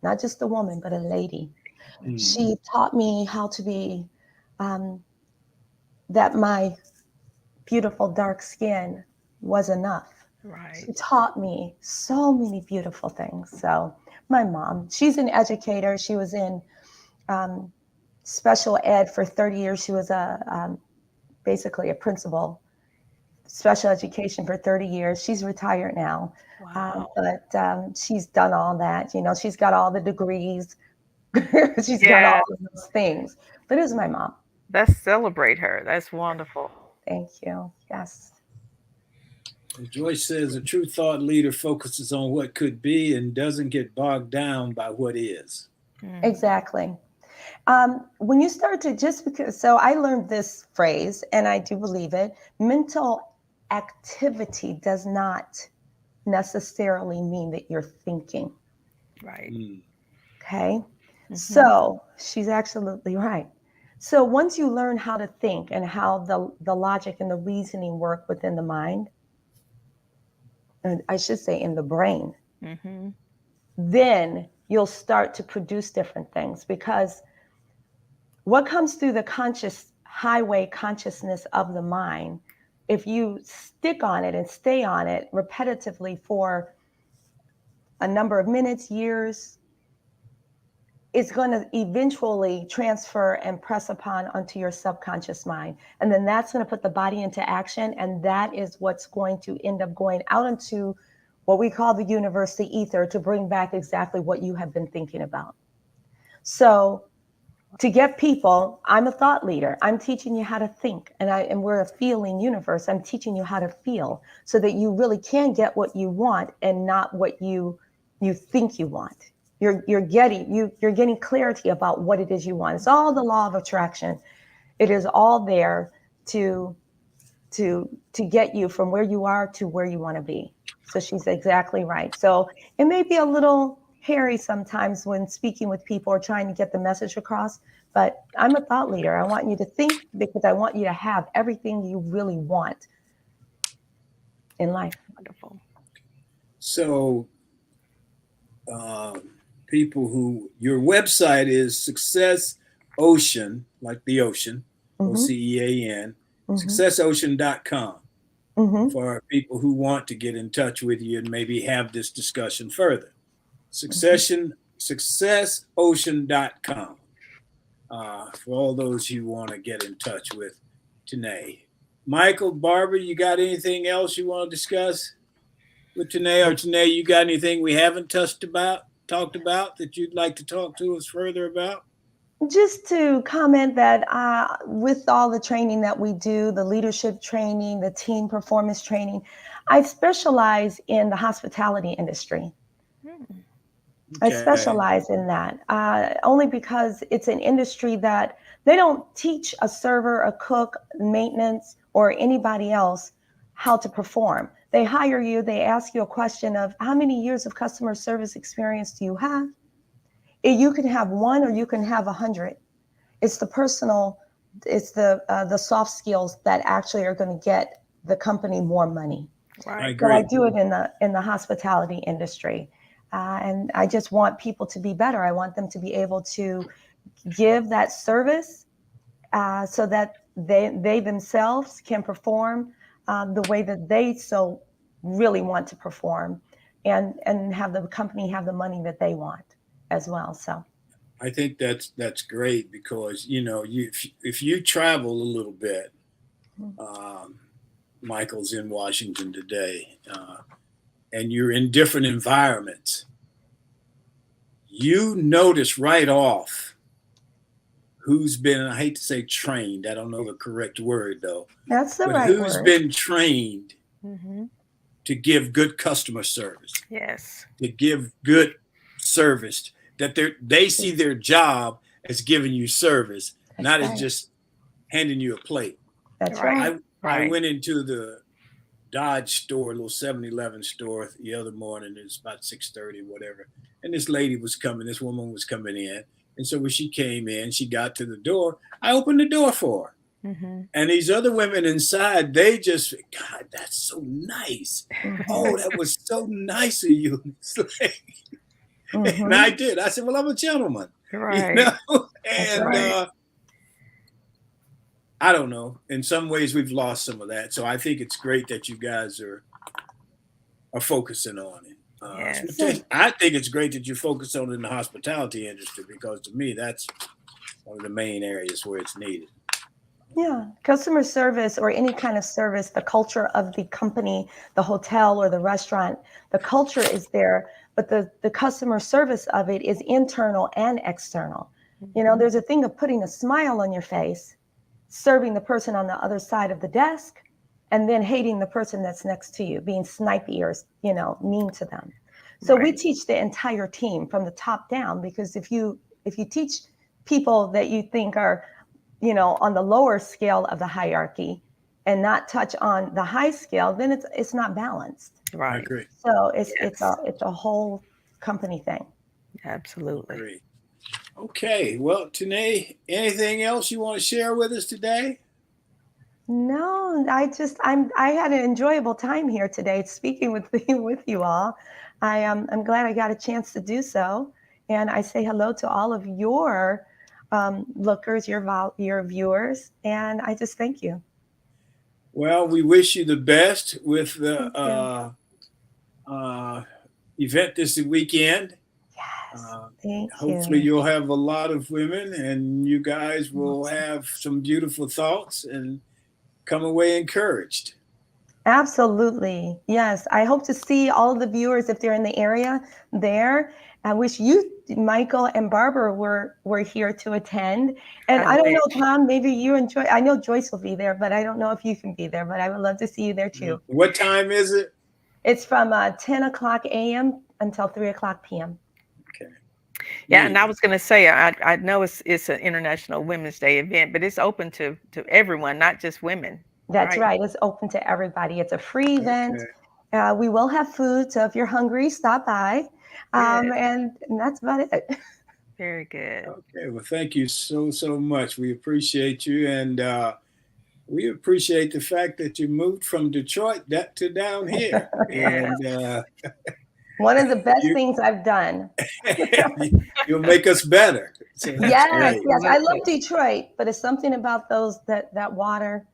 Speaker 6: not just a woman, but a lady.
Speaker 1: Mm.
Speaker 6: She taught me how to be, um, that my beautiful dark skin was enough.
Speaker 3: Right.
Speaker 6: She taught me so many beautiful things. So, my mom, she's an educator. She was in um, special ed for 30 years. She was basically a principal, special education for 30 years. She's retired now.
Speaker 3: Wow.
Speaker 6: But she's done all that. She's got all the degrees. She's got all
Speaker 3: Yes.
Speaker 6: of those things. But it was my mom.
Speaker 3: Let's celebrate her. That's wonderful.
Speaker 6: Thank you. Yes.
Speaker 1: Joyce says a true thought leader focuses on what could be and doesn't get bogged down by what is.
Speaker 3: Mm.
Speaker 6: Exactly. When you start to, just because, so I learned this phrase and I do believe it: mental activity does not necessarily mean that you're thinking.
Speaker 3: Right.
Speaker 1: Mm.
Speaker 6: Okay.
Speaker 3: Mhm.
Speaker 6: So she's absolutely right. So once you learn how to think and how the logic and the reasoning work within the mind, and I should say in the brain,
Speaker 3: Mhm.
Speaker 6: then you'll start to produce different things, because what comes through the conscious highway consciousness of the mind, if you stick on it and stay on it repetitively for a number of minutes, years, it's going to eventually transfer and press upon onto your subconscious mind. And then that's going to put the body into action. And that is what's going to end up going out into what we call the universe, the ether, to bring back exactly what you have been thinking about. So to get people, I'm a thought leader. I'm teaching you how to think, and we're a feeling universe. I'm teaching you how to feel so that you really can get what you want and not what you think you want. You're getting clarity about what it is you want. It's all the law of attraction. It is all there to get you from where you are to where you want to be. So she's exactly right. So it may be a little hairy sometimes when speaking with people or trying to get the message across, but I'm a thought leader. I want you to think because I want you to have everything you really want in life.
Speaker 3: Wonderful.
Speaker 1: So, um, people who, your website is Success Ocean, like the ocean, OCEAN, successocean.com, for people who want to get in touch with you and maybe have this discussion further. Successocean.com, for all those who want to get in touch with Tené. Michael, Barbara, you got anything else you want to discuss with Tené? Or Tené, you got anything we haven't talked about that you'd like to talk to us further about?
Speaker 6: Just to comment that with all the training that we do, the leadership training, the team performance training, I specialize in the hospitality industry. I specialize in that only because it's an industry that they don't teach a server, a cook, maintenance, or anybody else how to perform. They hire you, they ask you a question of how many years of customer service experience do you have? You can have 1 or you can have 100. It's the personal, it's the soft skills that actually are going to get the company more money.
Speaker 3: Right.
Speaker 1: I agree.
Speaker 6: So I do it in the hospitality industry. And I just want people to be better. I want them to be able to give that service so that they themselves can perform the way that they so really want to perform, and have the company have the money that they want as well. So
Speaker 1: I think that's great, because if you travel a little bit, Michael's in Washington today, and you're in different environments, you notice right off who's been, I hate to say trained, I don't know the correct word though,
Speaker 6: that's the
Speaker 1: but
Speaker 6: right
Speaker 1: who's
Speaker 6: word.
Speaker 1: been trained to give good customer service,
Speaker 3: Yes.
Speaker 1: to give good service, that they see their job as giving you service, not as just handing you a plate.
Speaker 6: That's right.
Speaker 1: I went into the Dodge store, a little 7-Eleven store the other morning. It was about 6:30, whatever. And this lady was coming, this woman was coming in. And so when she came in, she got to the door. I opened the door for her. And these other women inside, they just, God, that's so nice. Oh, that was so nice of you. And I did. I said, well, I'm a gentleman.
Speaker 3: Right.
Speaker 1: You know? And I don't know. In some ways, we've lost some of that. So I think it's great that you guys are focusing on it.
Speaker 3: Yes.
Speaker 1: I think it's great that you focus on it in the hospitality industry, because to me, that's one of the main areas where it's needed.
Speaker 6: Yeah, customer service or any kind of service, the culture of the company, the hotel or the restaurant, the culture is there, but the customer service of it is internal and external. You know, there's a thing of putting a smile on your face, serving the person on the other side of the desk, and then hating the person that's next to you, being snipey or, mean to them. So we teach the entire team from the top down, because if you teach people that you think are, on the lower scale of the hierarchy and not touch on the high scale, then it's not balanced.
Speaker 1: Right. I agree.
Speaker 6: So it's a whole company thing.
Speaker 3: Absolutely.
Speaker 1: Great. Okay. Well, Tené, anything else you want to share with us today?
Speaker 6: No, I had an enjoyable time here today speaking with you all. I'm glad I got a chance to do so, and I say hello to all of your lookers, your viewers, and I just thank you.
Speaker 1: Well, we wish you the best with the event this weekend.
Speaker 6: Yes, thank you.
Speaker 1: Hopefully you'll have a lot of women, and you guys will have some beautiful thoughts and come away encouraged.
Speaker 6: Absolutely. Yes. I hope to see all of the viewers, if they're in the area there. I wish you, Michael and Barbara, were here to attend. And I don't know, Thom, maybe you and Joyce. I know Joyce will be there, but I don't know if you can be there, but I would love to see you there too.
Speaker 1: What time is it?
Speaker 6: It's from 10 o'clock a.m. until 3 o'clock p.m.
Speaker 1: Okay.
Speaker 3: Yeah, and I was going to say, I know it's an International Women's Day event, but it's open to everyone, not just women.
Speaker 6: That's right. It's open to everybody. It's a free event. We will have food, so if you're hungry, stop by. And that's about it.
Speaker 3: Very good.
Speaker 1: Okay. Well, thank you so much. We appreciate you, and we appreciate the fact that you moved from Detroit to down here. And
Speaker 6: One of the best
Speaker 1: You-
Speaker 6: things I've done.
Speaker 1: You'll make us better. So that's
Speaker 6: Yes,
Speaker 1: great.
Speaker 6: yes. I love
Speaker 3: Absolutely.
Speaker 6: Detroit, but it's something about that water,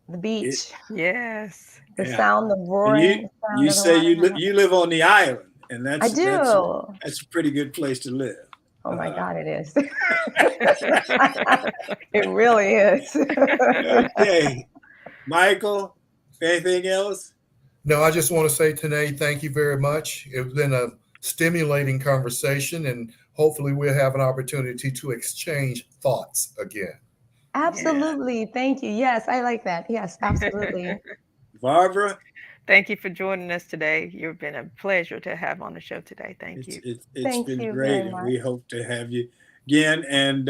Speaker 6: the
Speaker 1: It,
Speaker 6: beach,
Speaker 3: Yes.
Speaker 6: the
Speaker 1: yeah.
Speaker 6: sound, the
Speaker 1: And
Speaker 6: roaring, the sound
Speaker 1: you
Speaker 6: of the
Speaker 1: say
Speaker 6: water.
Speaker 1: you live on the island, and
Speaker 6: I do.
Speaker 1: that's a pretty good place to live.
Speaker 6: Oh my God, it is. It really is.
Speaker 1: Okay, Michael, anything else?
Speaker 4: No, I just want to say, Tené, thank you very much. It's been a stimulating conversation, and hopefully we'll have an opportunity to exchange thoughts again.
Speaker 6: Absolutely. Thank you. Yes, I like that. Yes, absolutely.
Speaker 1: Barbara,
Speaker 3: Thank you for joining us today. You've been a pleasure to have on the show today. Thank you.
Speaker 1: it's
Speaker 6: Thank
Speaker 1: been
Speaker 6: you
Speaker 1: great,
Speaker 6: very
Speaker 1: and
Speaker 6: much.
Speaker 1: we hope to have you again. And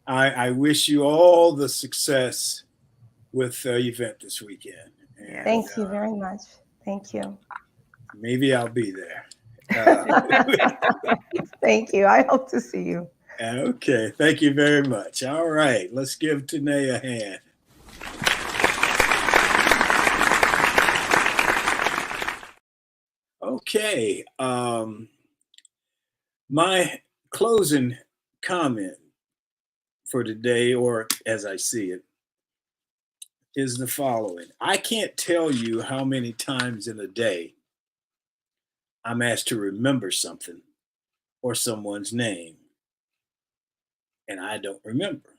Speaker 1: I wish you all the success with the event this weekend. And
Speaker 3: Yes.
Speaker 6: Thank you very much. Thank you.
Speaker 1: maybe I'll be there. Uh,
Speaker 6: Thank you. I hope to see you.
Speaker 1: okay, thank you very much. All right, let's give Tené a hand. Okay, my closing comment for today, or as I see it, is the following. I can't tell you how many times in a day I'm asked to remember something or someone's name, and I don't remember.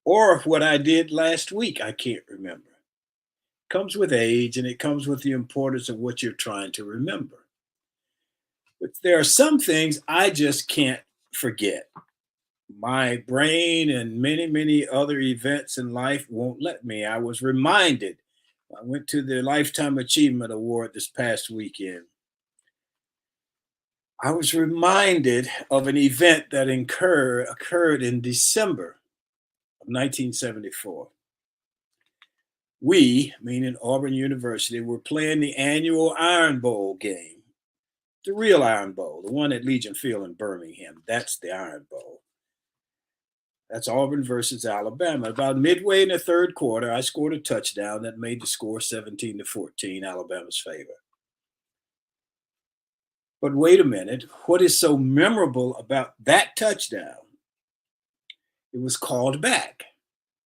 Speaker 1: Or what I did last week, I can't remember. It comes with age, and it comes with the importance of what you're trying to remember. But there are some things I just can't forget. My brain and many, many other events in life won't let me. I was reminded. I went to the Lifetime Achievement Award this past weekend. I was reminded of an event that occurred in December of 1974. We, meaning Auburn University, were playing the annual Iron Bowl game, the real Iron Bowl, the one at Legion Field in Birmingham. That's the Iron Bowl. That's Auburn versus Alabama. About midway in the third quarter, I scored a touchdown that made the score 17-14, Alabama's favor. But wait a minute, what is so memorable about that touchdown? It was called back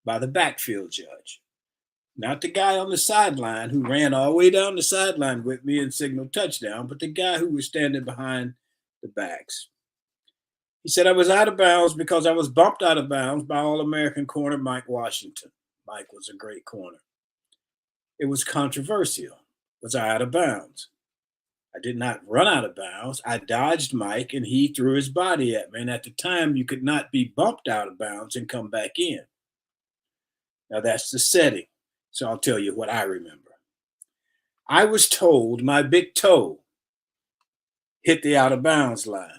Speaker 1: by the backfield judge. Not the guy on the sideline who ran all the way down the sideline with me and signaled touchdown, but the guy who was standing behind the backs. He said I was out of bounds because I was bumped out of bounds by All-American corner Mike Washington. Mike was a great corner. It was controversial. Was I out of bounds? I did not run out of bounds. I dodged Mike, and he threw his body at me. And at the time, you could not be bumped out of bounds and come back in. Now, that's the setting. So I'll tell you what I remember. I was told my big toe hit the out of bounds line.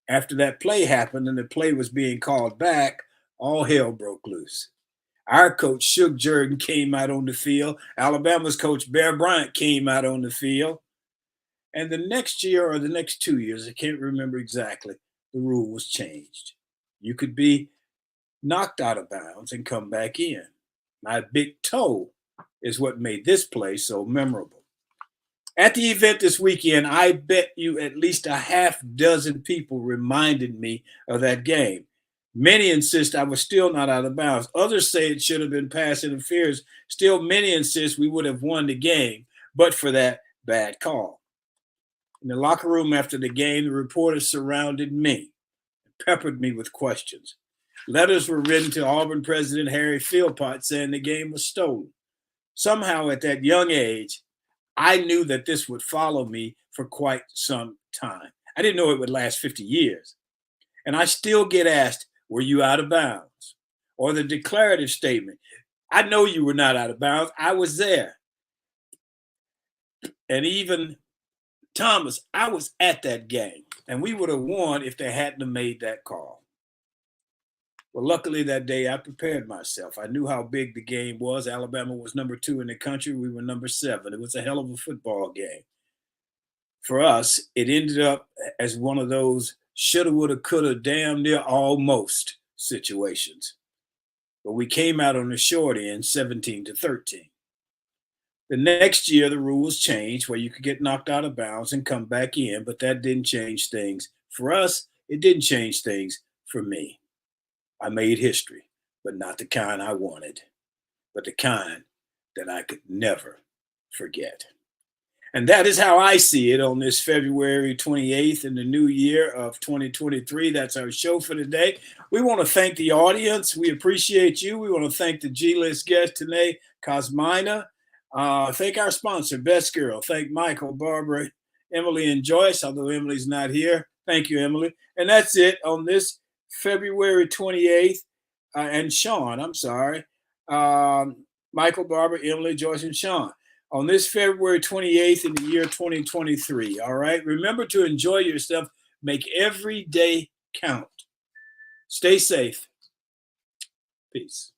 Speaker 1: After that play happened and the play was being called back, all hell broke loose. Our coach, Shug Jordan, came out on the field. Alabama's coach, Bear Bryant, came out on the field. And the next year or the next 2 years, I can't remember exactly, the rule was changed. You could be knocked out of bounds and come back in. My big toe is what made this play so memorable. At the event this weekend, I bet you at least a half dozen people reminded me of that game. Many insist I was still not out of bounds. Others say it should have been pass interference. Still, many insist we would have won the game, but for that bad call. In the locker room after the game, the reporters surrounded me and peppered me with questions. Letters were written to Auburn President Harry Philpott saying the game was stolen. Somehow, at that young age, I knew that this would follow me for quite some time. I didn't know it would last 50 years. And I still get asked, were you out of bounds? Or the declarative statement, I know you were not out of bounds. I was there. And even Thomas, I was at that game. And we would have won if they hadn't have made that call. Well, luckily that day I prepared myself. I knew how big the game was. Alabama was number 2 in the country. We were number 7. It was a hell of a football game. For us, it ended up as one of those shoulda, woulda, coulda, damn near almost situations. But we came out on the short end 17-13. The next year, the rules changed where you could get knocked out of bounds and come back in, but that didn't change things. For us, it didn't change things for me. I made history, but not the kind I wanted, but the kind that I could never forget. And that is how I see it on this February 28th in the new year of 2023. That's our show for today. We want to thank the audience. We appreciate you. We want to thank the G-list guest, Tené Kosmyna. Thank our sponsor, Best Girl. Thank Michael, Barbara, Emily, and Joyce, although Emily's not here. Thank you, Emily. And that's it on this February 28th. And Sean, I'm sorry. Michael, Barbara, Emily, Joyce, and Sean. On this February 28th in the year 2023. All right. Remember to enjoy yourself. Make every day count. Stay safe. Peace.